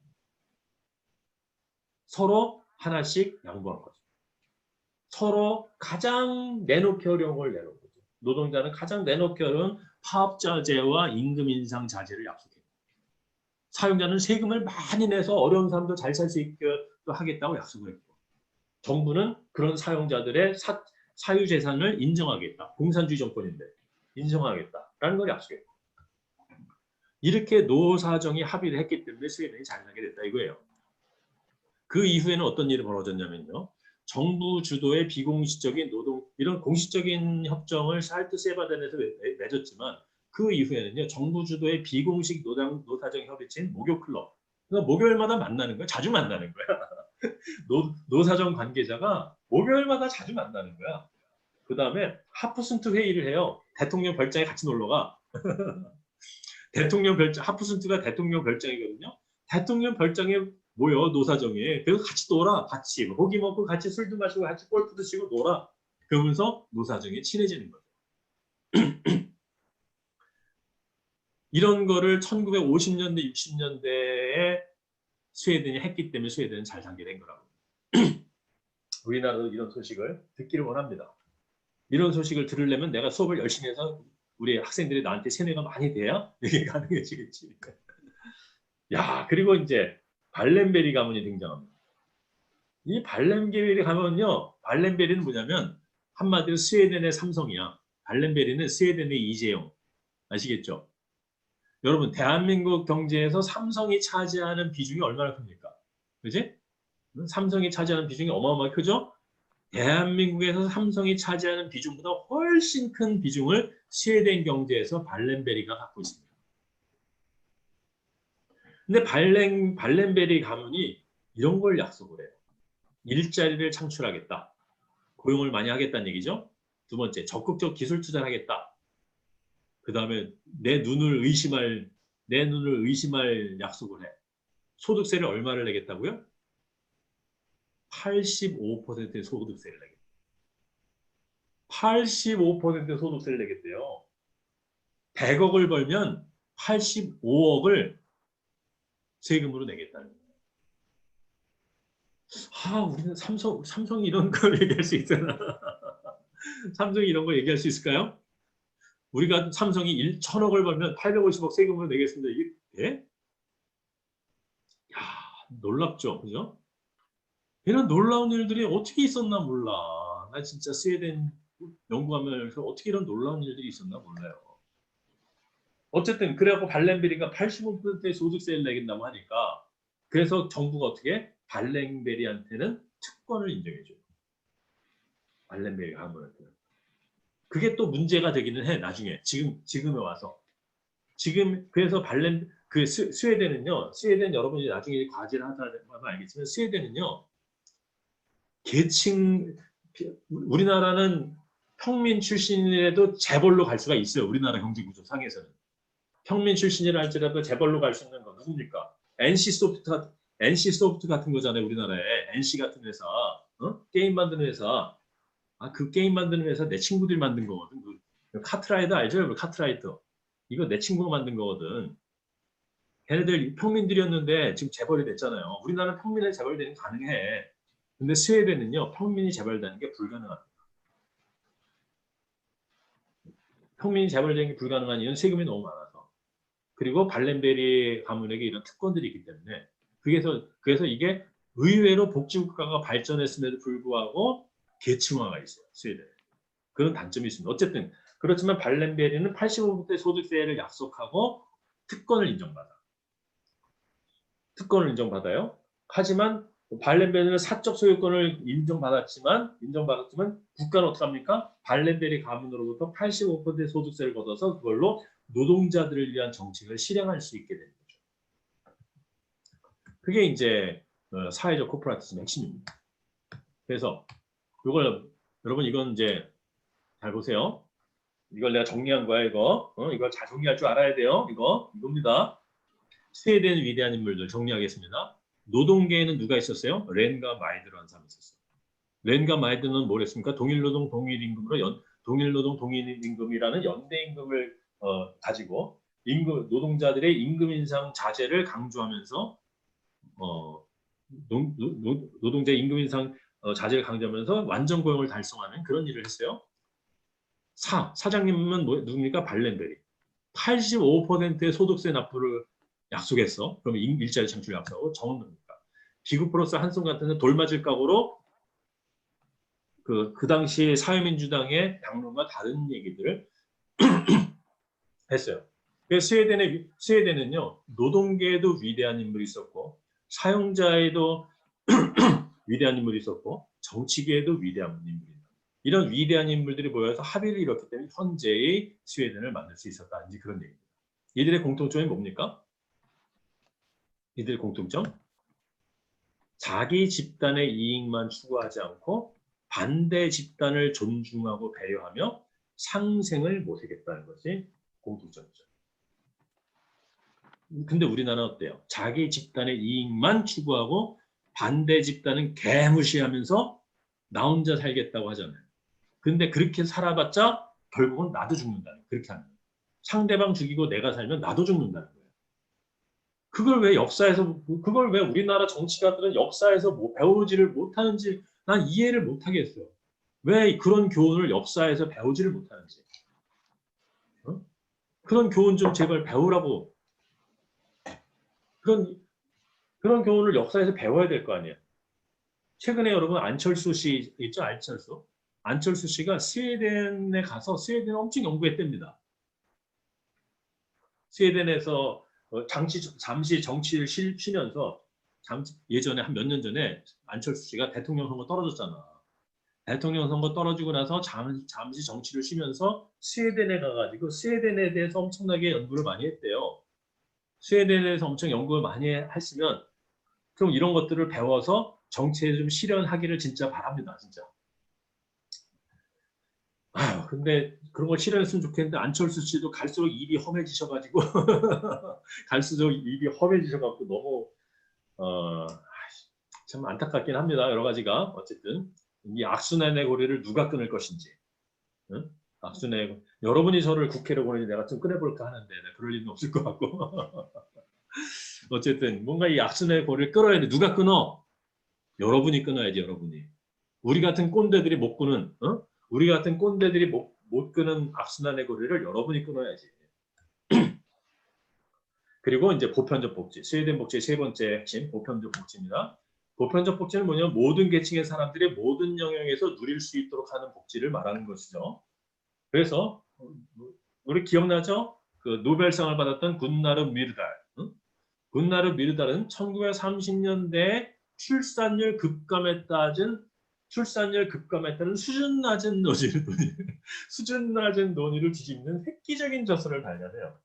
서로 하나씩 양보한 거죠. 서로 가장 내놓기 어려운 걸 내놓은 거죠. 노동자는 가장 내놓기 어려운 파업자제와 임금 인상 자제를 약속했고, 사용자는 세금을 많이 내서 어려운 사람도 잘 살 수 있게 하겠다고 약속을 했고, 정부는 그런 사용자들의 사유재산을 인정하겠다. 공산주의 정권인데 인정하겠다라는 걸 약속했고, 이렇게 노사정이 합의를 했기 때문에 스웨덴이 잘 나게 됐다 이거예요. 그 이후에는 어떤 일이 벌어졌냐면요. 정부 주도의 비공식적인 이런 공식적인 협정을 살트세바덴에서 맺었지만 그 이후에는요. 정부 주도의 비공식 노사정 협의체인 목요클럽. 그러니까 목요일마다 만나는 거야. 자주 만나는 거야. 노사정 관계자가 목요일마다 자주 만나는 거야. 그 다음에 하프순트 회의를 해요. 대통령 별장에 같이 놀러 가. 하프순트가 대통령 별장이거든요. 대통령 별장에 모여 노사정에. 그래서 같이 놀아. 같이 고기 먹고 같이 술도 마시고 같이 골프도 치고 놀아. 그러면서 노사정이 친해지는 거죠. 이런 거를 1950년대, 60년대에 스웨덴이 했기 때문에 스웨덴은 잘 살게 된 거라고. 우리나라도 이런 소식을 듣기를 원합니다. 이런 소식을 들으려면 내가 수업을 열심히 해서 우리 학생들이 나한테 세뇌가 많이 돼야 이게 가능해지겠지. 야, 그리고 이제 발렌베리 가문이 등장합니다. 이 발렌베리 가문은요, 발렌베리는 뭐냐면 한마디로 스웨덴의 삼성이야. 발렌베리는 스웨덴의 이재용. 아시겠죠? 여러분, 대한민국 경제에서 삼성이 차지하는 비중이 얼마나 큽니까? 그지? 삼성이 차지하는 비중이 어마어마하게 크죠? 대한민국에서 삼성이 차지하는 비중보다 훨씬 큰 비중을 스웨덴 경제에서 발렌베리가 갖고 있습니다. 근데 발렌베리 가문이 이런 걸 약속을 해요. 일자리를 창출하겠다. 고용을 많이 하겠다는 얘기죠. 두 번째, 적극적 기술 투자를 하겠다. 그 다음에 내 눈을 의심할 약속을 해. 소득세를 얼마를 내겠다고요? 85%의 소득세를 내겠다. 85%의 소득세를 내겠대요. 100억을 벌면 85억을 세금으로 내겠다는 거예요. 우리는 삼성이 이런 걸 얘기할 수 있잖아. 삼성이 이런 걸 얘기할 수 있을까요? 우리가 삼성이 1,000억을 벌면 850억 세금을 내겠습니다. 이게 돼? 야, 놀랍죠, 그죠? 이런 놀라운 일들이 어떻게 있었나 몰라. 나 진짜 스웨덴 연구하면서 어떻게 이런 놀라운 일들이 있었나 몰라요. 어쨌든 그래갖고 발렌베리가 85%의 소득세를 내겠다고 하니까 그래서 정부가 어떻게 발렌베리한테는 특권을 인정해줘요. 발렌베리 가문한테는. 그게 또 문제가 되기는 해. 나중에 지금에 와서 그래서 스웨덴은요. 스웨덴 여러분이 나중에 과제를 하다 보면 알겠지만 스웨덴은요. 계층 우리나라는 평민 출신이라도 재벌로 갈 수가 있어요. 우리나라 경제 구조 상에서는 평민 출신이라 할지라도 재벌로 갈 수 있는 건 누굽니까? NC 소프트 같은 거잖아요. 우리나라에 NC 같은 회사, 게임 만드는 회사. 그 게임 만드는 회사 내 친구들이 만든 거거든. 그 카트라이더 알죠? 카트라이더. 이거 내 친구가 만든 거거든. 걔네들 평민들이었는데 지금 재벌이 됐잖아요. 우리나라는 평민의 재벌되는 게 가능해. 근데 스웨덴은요, 평민이 재벌되는 게 불가능합니다. 평민이 재벌되는 게 불가능한 이유는 세금이 너무 많아서. 그리고 발렌베리 가문에게 이런 특권들이 있기 때문에. 그래서 이게 의외로 복지국가가 발전했음에도 불구하고 계층화가 있어요. 스웨덴에. 그런 단점이 있습니다. 어쨌든 그렇지만 발렌베리는 85% 소득세를 약속하고 특권을 인정받아요. 하지만 발렌베리는 사적 소유권을 인정받았지만 국가는 어떡합니까? 발렌베리 가문으로부터 85%의 소득세를 걷어서 그걸로 노동자들을 위한 정책을 실행할 수 있게 되는 거죠. 그게 이제 사회적 코퍼레이티즘의 핵심입니다. 그래서 여러분 이건 이제 잘 보세요. 이걸 내가 정리한 거야 이거. 이걸 잘 정리할 줄 알아야 돼요. 이겁니다. 스웨덴 위대한 인물들 정리하겠습니다. 노동계에는 누가 있었어요? 렌과 마이드라는 사람이 있었어요. 렌과 마이드는 뭐랬습니까? 동일노동 동일임금으로 동일노동 동일임금이라는 연대임금을 가지고 노동자들의 임금 인상 자제를 강조하면서 노동자 임금 인상 자제를 강조하면서 완전 고용을 달성하는 그런 일을 했어요. 사장님은 누굽니까? 발렌베리. 85%의 소득세 납부를 약속했어. 그러면 일자리 창출 약속하고 정은 뭡니까? 기구 플러스 한송 같은 데 돌맞을 각오로 그 당시 사회민주당의 당론과 다른 얘기들을 했어요. 그래서 스웨덴은요 노동계에도 위대한 인물이 있었고 사용자에도 위대한 인물이 있었고 정치계에도 위대한 인물이 이런 위대한 인물들이 모여서 합의를 이뤘기 때문에 현재의 스웨덴을 만들 수 있었다. 이제 그런 얘기입니다. 이들의 공통점이 뭡니까? 이들의 공통점? 자기 집단의 이익만 추구하지 않고 반대 집단을 존중하고 배려하며 상생을 모색했다는 것이 공통점이죠. 근데 우리나라는 어때요? 자기 집단의 이익만 추구하고 반대 집단은 개무시하면서 나 혼자 살겠다고 하잖아요. 근데 그렇게 살아봤자 결국은 나도 죽는다는 거예요. 그렇게 하면. 상대방 죽이고 내가 살면 나도 죽는다는 거예요. 그걸 왜 역사에서, 그걸 왜 우리나라 정치가들은 역사에서 뭐 배우지를 못하는지 난 이해를 못하겠어요. 왜 그런 교훈을 역사에서 배우지를 못하는지. 어? 그런 교훈 좀 제발 배우라고. 그런 교훈을 역사에서 배워야 될 거 아니에요. 최근에 여러분 안철수 씨 있죠? 안철수 씨가 스웨덴에 가서 스웨덴 엄청 연구했답니다. 스웨덴에서 잠시 정치를 쉬면서 예전에 한 몇 년 전에 안철수 씨가 대통령 선거 떨어졌잖아. 대통령 선거 떨어지고 나서 잠시 정치를 쉬면서 스웨덴에 가가지고 스웨덴에 대해서 엄청나게 연구를 많이 했대요. 스웨덴에 대해서 엄청 연구를 많이 했으면 그럼 이런 것들을 배워서 정치에 좀 실현하기를 진짜 바랍니다. 진짜. 근데 그런 걸 실현했으면 좋겠는데 안철수 씨도 갈수록 입이 험해지셔가지고 갈수록 입이 험해지셔가지고 너무 참 안타깝긴 합니다. 여러 가지가 어쨌든 이 악순환의 고리를 누가 끊을 것인지. 응? 여러분이 저를 국회로 보내니 내가 좀 끊어볼까 하는데 그럴 일은 없을 것 같고 어쨌든 뭔가 이 악순환의 고리를 끊어야 돼. 누가 끊어? 여러분이 끊어야지. 여러분이. 우리 같은 꼰대들이 못 끊는 우리 같은 꼰대들이 못 끄는 악순환의 고리를 여러분이 끊어야지. 그리고 이제 보편적 복지, 스웨덴 복지의 세 번째 핵심 보편적 복지입니다. 보편적 복지는 뭐냐면 모든 계층의 사람들이 모든 영역에서 누릴 수 있도록 하는 복지를 말하는 것이죠. 그래서 우리 기억나죠? 그 노벨상을 받았던 군나르 미르달. 군나르 미르달은 1930년대 출산율 급감에 따른 수준 낮은 논의를 뒤집는 획기적인 저서를 발견해요.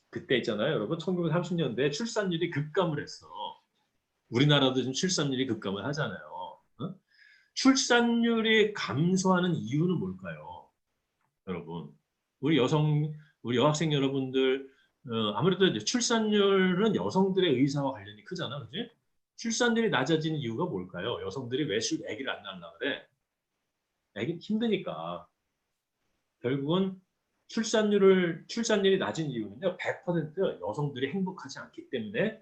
그때 있잖아요, 여러분. 1930년대 출산율이 급감을 했어. 우리나라도 지금 출산율이 급감을 하잖아요. 출산율이 감소하는 이유는 뭘까요? 여러분, 우리 여학생 여러분들 아무래도 출산율은 여성들의 의사와 관련이 크잖아, 그지? 출산율이 낮아지는 이유가 뭘까요? 여성들이 왜 아기를 안 낳나 그래? 아기 힘드니까. 결국은 출산율이 낮은 이유는요, 100% 여성들이 행복하지 않기 때문에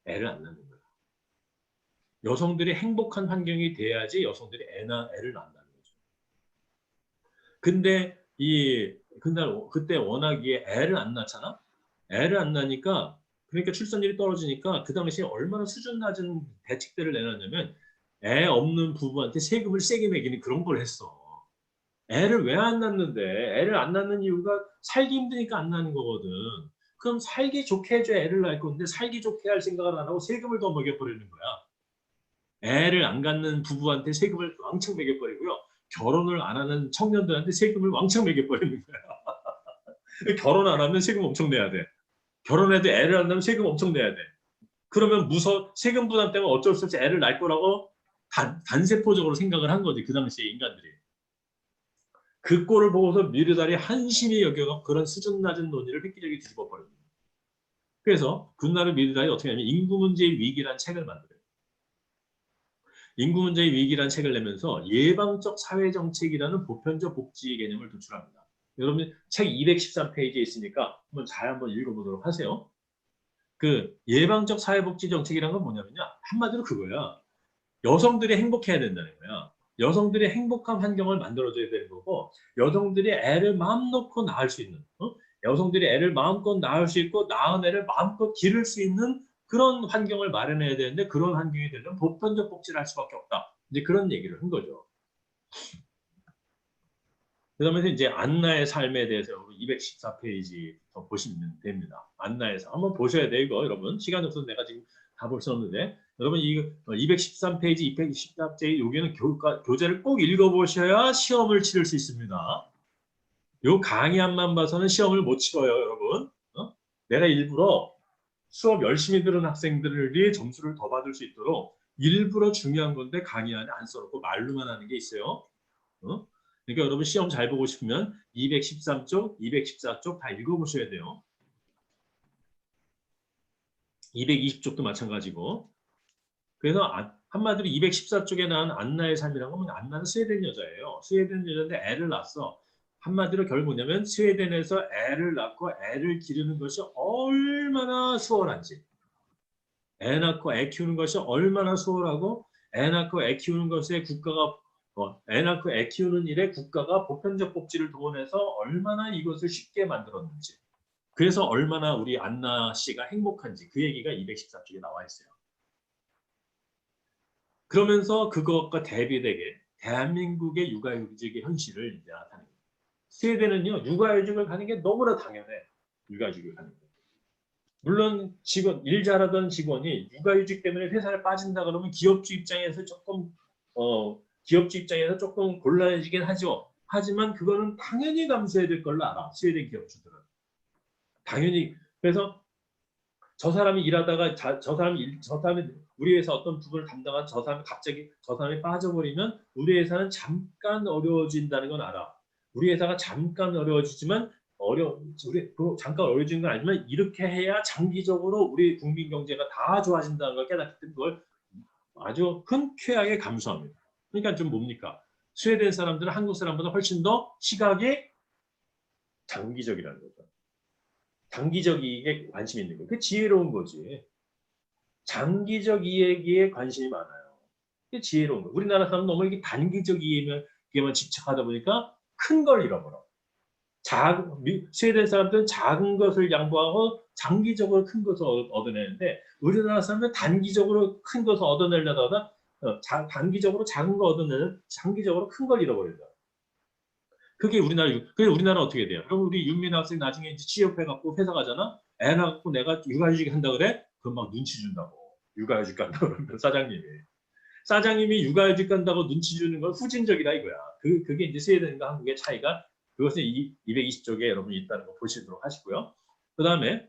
애를 안 낳는 거예요. 여성들이 행복한 환경이 돼야지 여성들이 애를 낳는다는 거죠. 근데 그때 워낙 애를 안 낳잖아? 애를 안 낳으니까 그러니까 출산율이 떨어지니까 그 당시에 얼마나 수준 낮은 대책들을 내놨냐면 애 없는 부부한테 세금을 세게 매기는 그런 걸 했어. 애를 왜 안 낳는데? 애를 안 낳는 이유가 살기 힘드니까 안 낳는 거거든. 그럼 살기 좋게 해줘야 애를 낳을 건데 살기 좋게 할 생각을 안 하고 세금을 더 먹여버리는 거야. 애를 안 갖는 부부한테 세금을 왕창 매겨버리고요. 결혼을 안 하는 청년들한테 세금을 왕창 매겨버리는 거야. 결혼 안 하면 세금 엄청 내야 돼. 결혼해도 애를 안 낳으면 세금 엄청 내야 돼. 그러면 세금 부담 때문에 어쩔 수 없이 애를 낳을 거라고 단세포적으로 생각을 한 거지. 그 당시에 인간들이. 그 꼴을 보고서 미르달이 한심히 여겨서 그런 수준 낮은 논의를 획기적으로 뒤집어버립니다. 그래서 군나르 미르달이 어떻게 하냐면 인구 문제의 위기란 책을 만들어요. 인구 문제의 위기란 책을 내면서 예방적 사회정책이라는 보편적 복지 개념을 도출합니다. 여러분 책 213페이지에 있으니까 한번 읽어보도록 하세요. 그 예방적 사회복지 정책이란 건 뭐냐면요. 한마디로 그거야. 여성들이 행복해야 된다는 거야. 여성들이 행복한 환경을 만들어줘야 되는 거고 여성들이 애를 마음 놓고 낳을 수 있는 여성들이 애를 마음껏 낳을 수 있고 낳은 애를 마음껏 기를 수 있는 그런 환경을 마련해야 되는데 그런 환경이 되려면 보편적 복지를 할 수밖에 없다. 이제 그런 얘기를 한 거죠. 그다음에 이제 안나의 삶에 대해서 214페이지부터 보시면 됩니다. 안나의 삶 한번 보셔야 돼요, 이거 여러분. 시간이 없어서 내가 지금 다 볼 수 없는데 여러분 이 213페이지, 214페이지 여기는 교재를 꼭 읽어보셔야 시험을 치를 수 있습니다. 요 강의안만 봐서는 시험을 못 치러요, 여러분. 내가 일부러 수업 열심히 들은 학생들이 점수를 더 받을 수 있도록 일부러 중요한 건데 강의안에 안 써놓고 말로만 하는 게 있어요. 그러니까 여러분 시험 잘 보고 싶으면 213쪽, 214쪽 다 읽어보셔야 돼요. 220쪽도 마찬가지고. 그래서 한마디로 214쪽에 나온 안나의 삶이라는 건 안나는 스웨덴 여자예요. 스웨덴 여자인데 애를 낳았어. 한마디로 결국 뭐냐면 스웨덴에서 애를 낳고 애를 기르는 것이 얼마나 수월한지, 애 낳고 애 키우는 것이 얼마나 수월하고, 애 낳고 애 키우는 것에 국가가 애 낳고 애 키우는 일에 국가가 보편적 복지를 동원해서 얼마나 이것을 쉽게 만들었는지, 그래서 얼마나 우리 안나 씨가 행복한지 그 얘기가 214쪽에 나와 있어요. 그러면서 그것과 대비되게 대한민국의 육아휴직의 현실을 이제 나타내는 거예요. 스웨덴은요, 육아휴직을 가는 게 너무나 당연해. 육아휴직을 가는 게. 물론 일 잘하던 직원이 육아휴직 때문에 회사를 빠진다 그러면 기업주 입장에서 조금 곤란해지긴 하죠. 하지만 그거는 당연히 감수해야 될 걸로 알아. 스웨덴 기업주들은. 당연히. 그래서 저 사람이 일하다가 저 사람이 우리 회사 어떤 부분을 담당한 저 사람이 갑자기 저 사람이 빠져버리면 우리 회사는 잠깐 어려워진다는 건 알아. 우리 회사가 잠깐 어려워지지만 잠깐 어려워지는 건 알지만 이렇게 해야 장기적으로 우리 국민 경제가 다 좋아진다는 걸 깨닫기 때문에 그걸 아주 흔쾌하게 감수합니다. 그러니까 좀 뭡니까? 스웨덴 사람들은 한국 사람보다 훨씬 더 시각이 장기적이라는 거죠. 장기적 이익에 관심이 있는 거예요. 그게 지혜로운 거지. 장기적 이익에 관심이 많아요. 그게 지혜로운 거예요. 우리나라 사람은 너무 이게 단기적 이익에만 집착하다 보니까 큰 걸 잃어버려. 스웨덴 사람들은 작은 것을 양보하고 장기적으로 큰 것을 얻어내는데 우리나라 사람들은 단기적으로 큰 것을 얻어내려다가 단기적으로 작은 거 얻어내는 장기적으로 큰 걸 잃어버린다. 그게 우리나라 어떻게 돼요? 그럼 우리 윤민 학생 나중에 이제 취업해갖고 회사 가잖아? 애 낳고 내가 육아휴직 한다 그래? 그럼 막 눈치 준다고. 육아휴직 간다고 그러면 사장님이 육아휴직 간다고 눈치 주는 건 후진적이다 이거야. 그게 이제 스웨덴과 한국의 차이가 그것은 220쪽에 여러분이 있다는 거 보시도록 하시고요. 그 다음에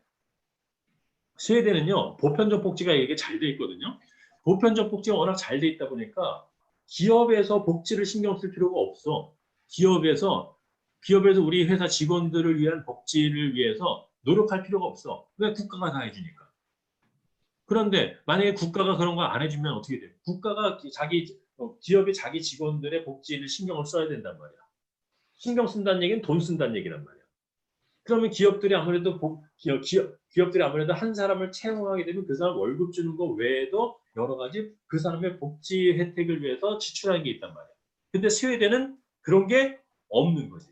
스웨덴은요, 보편적 복지가 이게 잘 돼 있거든요. 보편적 복지가 워낙 잘 돼 있다 보니까 기업에서 복지를 신경 쓸 필요가 없어. 기업에서 우리 회사 직원들을 위한 복지를 위해서 노력할 필요가 없어. 왜? 국가가 다 해주니까. 그런데 만약에 국가가 그런 거 안 해주면 어떻게 돼요? 국가가 기업이 자기 직원들의 복지를 신경을 써야 된단 말이야. 신경 쓴다는 얘기는 돈 쓴다는 얘기란 말이야. 그러면 기업들이 아무래도 한 사람을 채용하게 되면 그 사람 월급 주는 거 외에도 여러 가지 그 사람의 복지 혜택을 위해서 지출하는 게 있단 말이야. 근데 스웨덴은 그런 게 없는 거지.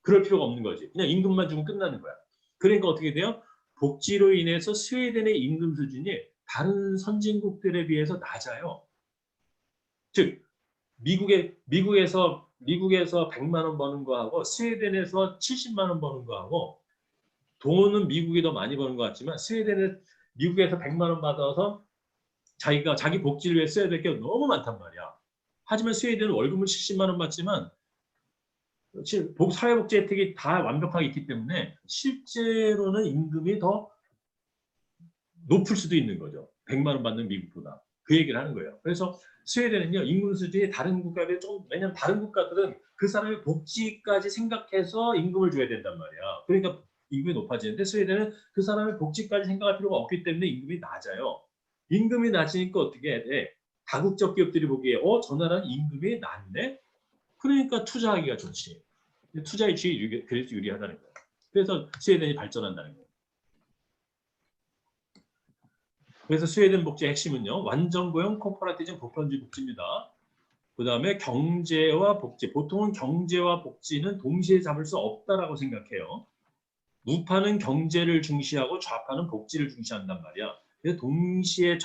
그럴 필요가 없는 거지. 그냥 임금만 주면 끝나는 거야. 그러니까 어떻게 돼요? 복지로 인해서 스웨덴의 임금 수준이 다른 선진국들에 비해서 낮아요. 즉 미국에서 100만 원 버는 거하고 스웨덴에서 70만 원 버는 거하고 돈은 미국이 더 많이 버는 것 같지만 스웨덴은 미국에서 100만 원 받아서 자기 복지를 위해 써야 될 게 너무 많단 말이야. 하지만 스웨덴은 월급은 70만 원 받지만 사회복지 혜택이 다 완벽하게 있기 때문에 실제로는 임금이 더 높을 수도 있는 거죠. 100만 원 받는 미국보다. 그 얘기를 하는 거예요. 그래서 스웨덴은요, 임금 수준이 다른 국가에 비해 왜냐면 다른 국가들은 그 사람의 복지까지 생각해서 임금을 줘야 된단 말이야. 그러니까 임금이 높아지는데 스웨덴은 그 사람의 복지까지 생각할 필요가 없기 때문에 임금이 낮아요. 임금이 낮으니까 어떻게 해야 돼? 다국적 기업들이 보기에 저 나라는 임금이 낮네? 그러니까 투자하기가 좋지. 투자 유치에 그래서 유리하다는 거예요. 그래서 스웨덴이 발전한다는 거예요. 그래서 스웨덴 복지의 핵심은요, 완전고용 코퍼레티즘 보편주의 복지입니다. 그 다음에 경제와 복지. 보통은 경제와 복지는 동시에 잡을 수 없다라고 생각해요. 우파는 경제를 중시하고 좌파는 복지를 중시한단 말이야. 그래서 동시에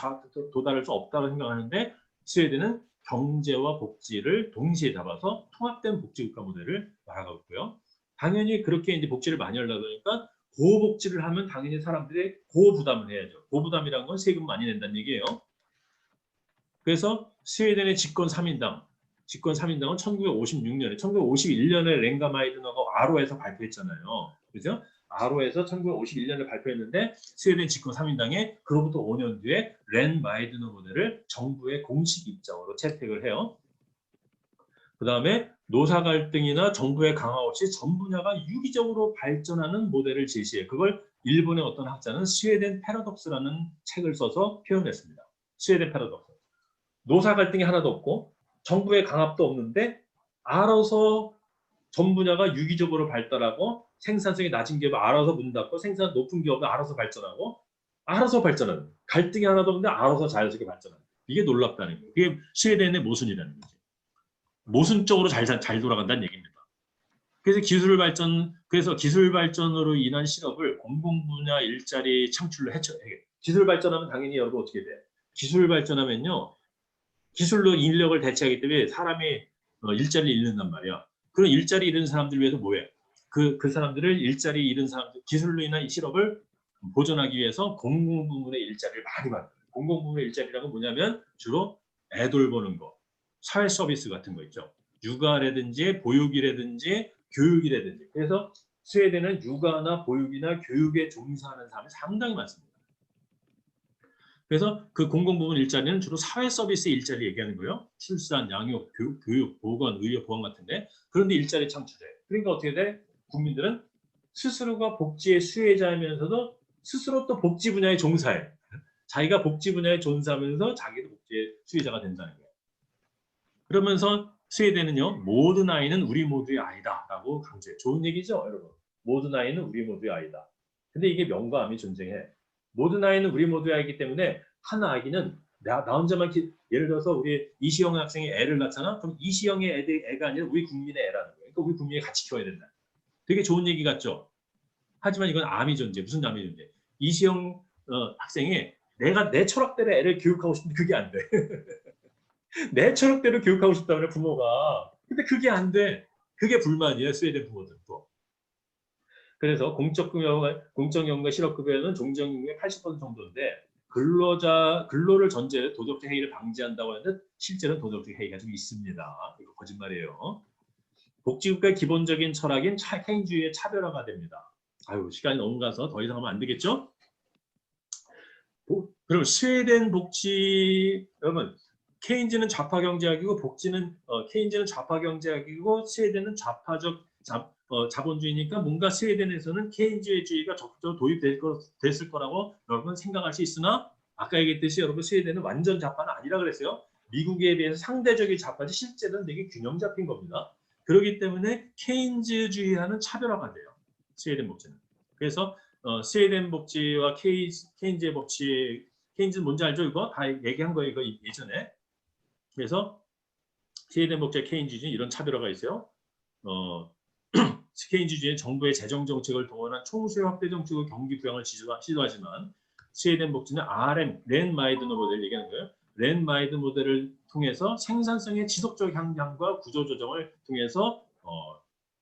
도달할 수 없다고 생각하는데 스웨덴은 경제와 복지를 동시에 잡아서 통합된 복지국가 모델을 말하고 있고요. 당연히 그렇게 이제 복지를 많이 하려다 보니까 고복지를 하면 당연히 사람들이 고부담을 해야죠. 고부담이라는 건 세금 많이 낸다는 얘기예요. 그래서 스웨덴의 집권 3인당은 1951년에 랭가 마이드너가 아로에서 발표했잖아요. 그죠? 아로에서 1951년에 발표했는데 스웨덴 집권 3인당에 그로부터 5년 뒤에 렌 마이드너 모델을 정부의 공식 입장으로 채택을 해요. 그 다음에 노사 갈등이나 정부의 강화 없이 전 분야가 유기적으로 발전하는 모델을 제시해. 그걸 일본의 어떤 학자는 스웨덴 패러독스라는 책을 써서 표현했습니다. 스웨덴 패러독스. 노사 갈등이 하나도 없고 정부의 강압도 없는데 알아서 전 분야가 유기적으로 발달하고 생산성이 낮은 기업이 알아서 문 닫고 생산 높은 기업이 알아서 발전하고 알아서 발전하는 갈등이 하나도 없는데 알아서 자연스럽게 발전하는 이게 놀랍다는 거예요. 그게 스웨덴의 모순이라는 거지. 모순적으로 잘 돌아간다는 얘기입니다. 그래서 기술 발전으로 인한 실업을 공공 분야 일자리 창출로 기술 발전하면 당연히 여러분 어떻게 돼? 기술 발전하면요. 기술로 인력을 대체하기 때문에 사람이 일자리를 잃는단 말이야. 그런 일자리 잃은 사람들 위해서 뭐해? 그 사람들을 일자리 잃은 사람들, 기술로 인한 실업을 보존하기 위해서 공공 부문의 일자리를 많이 만들어요. 공공 부문의 일자리라고 뭐냐면 주로 애 돌보는 거, 사회 서비스 같은 거 있죠. 육아라든지 보육이라든지 교육이라든지. 그래서 스웨덴은 육아나 보육이나 교육에 종사하는 사람이 상당히 많습니다. 그래서 그 공공부문 일자리는 주로 사회 서비스 일자리 얘기하는 거예요. 출산, 양육, 교육, 보건, 의료, 보안 같은데 그런데 일자리 창출해. 그러니까 어떻게 돼? 국민들은 스스로가 복지의 수혜자이면서도 스스로 또 복지 분야에 종사해. 자기가 복지 분야에 종사하면서 자기도 복지의 수혜자가 된다는 거예요. 그러면서 스웨덴은요. 모든 아이는 우리 모두의 아이다라고 강조해. 좋은 얘기죠, 여러분. 모든 아이는 우리 모두의 아이다. 근데 이게 명과 암이 존재해. 모든 아이는 우리 모두의 아이기 때문에 한 아기는 나 혼자만 예를 들어서 우리 이시영 학생이 애를 낳잖아. 그럼 이시영의 애가 아니라 우리 국민의 애라는 거예요. 그러니까 우리 국민이 같이 키워야 된다. 되게 좋은 얘기 같죠. 하지만 이건 암이 존재. 무슨 암이 존재? 이시영 학생이 내가 내 철학대로 애를 교육하고 싶은데 그게 안 돼. 내 철학대로 교육하고 싶다면 부모가. 근데 그게 안 돼. 그게 불만이에요. 스웨덴 부모들도. 그래서 공적연금과 실업급여는 종전임금의 80% 정도인데 근로를 전제로 도덕적 해이를 방지한다고 하는데 실제로는 도덕적 해이가 좀 있습니다. 이거 거짓말이에요. 복지국가의 기본적인 철학인 케인주의의 차별화가 됩니다. 아유 시간이 너무 가서 더 이상 하면 안 되겠죠? 그럼 스웨덴 복지 여러분 케인즈는 좌파 경제학이고 케인즈는 좌파 경제학이고 스웨덴은 좌파적 자본주의니까 뭔가 스웨덴에서는 케인즈주의가 적극적으로 도입됐을 거라고 여러분 생각할 수 있으나 아까 얘기했듯이 여러분 스웨덴은 완전 좌파는 아니라 그랬어요. 미국에 비해서 상대적인 좌파지 실제로는 되게 균형 잡힌 겁니다. 그렇기 때문에 케인즈주의와는 차별화가 돼요. 스웨덴 복지는. 그래서 스웨덴 복지와 케인즈의 복지 케인즈는 뭔지 알죠? 이거 다 얘기한 거예요. 이거 예전에. 그래서 스웨덴 복지와 케인즈주의 이런 차별화가 있어요. 케인즈주의는 정부의 재정 정책을 동원한 총수요 확대 정책으로 경기 부양을 시도하지만 스웨덴 복지는 RM, 렌 마이드너 모델을 얘기하는 거예요. 렌 마이드 모델을 통해서 생산성의 지속적 향상과 구조 조정을 통해서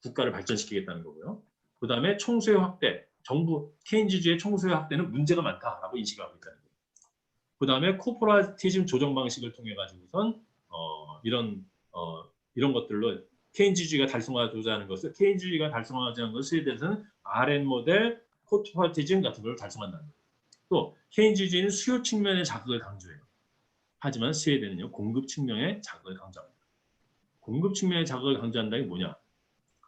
국가를 발전시키겠다는 거고요. 그 다음에 총수요 확대, 정부 케인즈주의 총수요 확대는 문제가 많다라고 인식하고 있다는 거예요. 그 다음에 코퍼레이티즘 조정 방식을 통해 가지고선 이런 것들로 케인즈주의가 달성하고자 하는 것을 케인즈주의가 달성하고자 하는 것을 스웨덴에서는 RM 모델, 코퍼레이티즘 같은 걸 달성한다는 거예요. 또 케인즈주의는 수요 측면의 자극을 강조해요. 하지만 스웨덴은요 공급 측면의 자극을 강조합니다. 공급 측면의 자극을 강조한다는 게 뭐냐?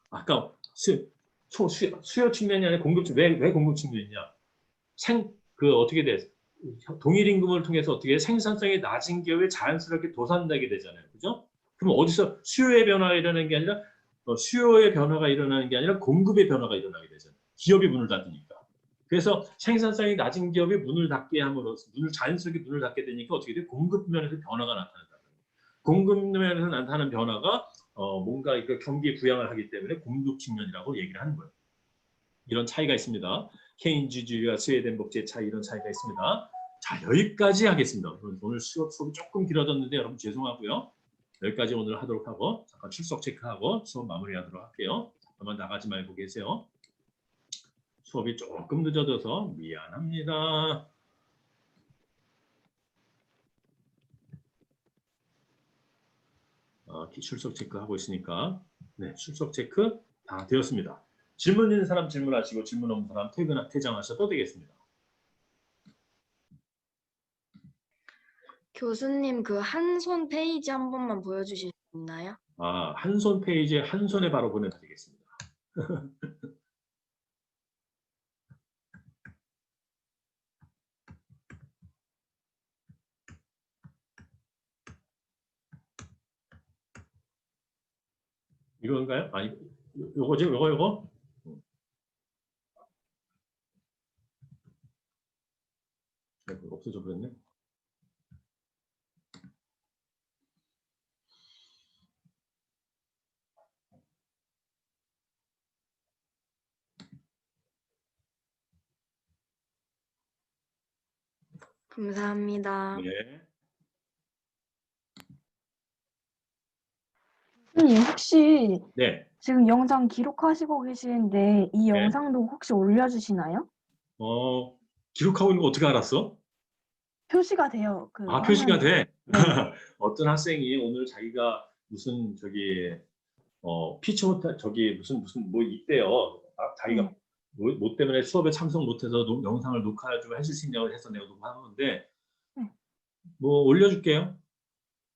아까 수요 측면이 아니라 공급 측면 왜 공급 측면이냐? 어떻게 돼? 동일 임금을 통해서 어떻게 생산성이 낮은 기업에 자연스럽게 도산되게 되잖아요, 그죠? 그럼 어디서 수요의 변화가 일어나는 게 아니라 수요의 변화가 일어나는 게 아니라 공급의 변화가 일어나게 되잖아요. 기업이 문을 닫으니까. 그래서 생산성이 낮은 기업이 문을 닫게 함으로써 자연스럽게 문을 닫게 되니까 어떻게 돼? 공급 면에서 변화가 나타난다. 공급 면에서 나타나는 변화가 뭔가 경기 부양을 하기 때문에 공급 측면이라고 얘기를 하는 거예요. 이런 차이가 있습니다. 케인즈주의와 스웨덴 복지의 차이 이런 차이가 있습니다. 자 여기까지 하겠습니다. 오늘 수업이 조금 길어졌는데 여러분 죄송하고요. 여기까지 오늘 하도록 하고 잠깐 출석 체크하고 수업 마무리하도록 할게요. 아마 나가지 말고 계세요. 수업이 조금 늦어져서 미안합니다. 출석 체크하고 있으니까 네, 출석 체크 다 되었습니다. 질문 있는 사람 질문하시고 질문 없는 사람 퇴장하셔도 되겠습니다. 교수님 그 한 손 페이지 한 번만 보여주실 수 있나요? 한 손 페이지에 한 손에 바로 보내드리겠습니다. 이건가요? 아니 요거지, 요거. 없어져 버렸네. 감사합니다. 네. 선생님, 혹시 네. 지금 영상 기록하시고 계시는데 이 네. 영상도 혹시 올려주시나요? 기록하고 있는 거 어떻게 알았어? 표시가 돼요. 그 표시가 화면에. 돼? 네. 어떤 학생이 오늘 자기가 무슨 저기 피치 못 저기 무슨 뭐 있대요. 자기가 네. 뭐 때문에 수업에 참석 못해서 영상을 녹화 좀 해줄 수 있냐고 해서 내가 녹화하는데 네. 뭐 올려줄게요.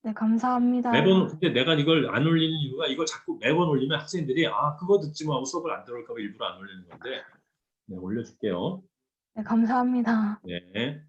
네, 감사합니다. 매번 근데 내가 이걸 안 올리는 이유가 이걸 자꾸 매번 올리면 학생들이 그거 듣지 마 하고 수업을 안 들어올까 봐 일부러 안 올리는 건데 네, 올려줄게요. 네, 감사합니다. 네.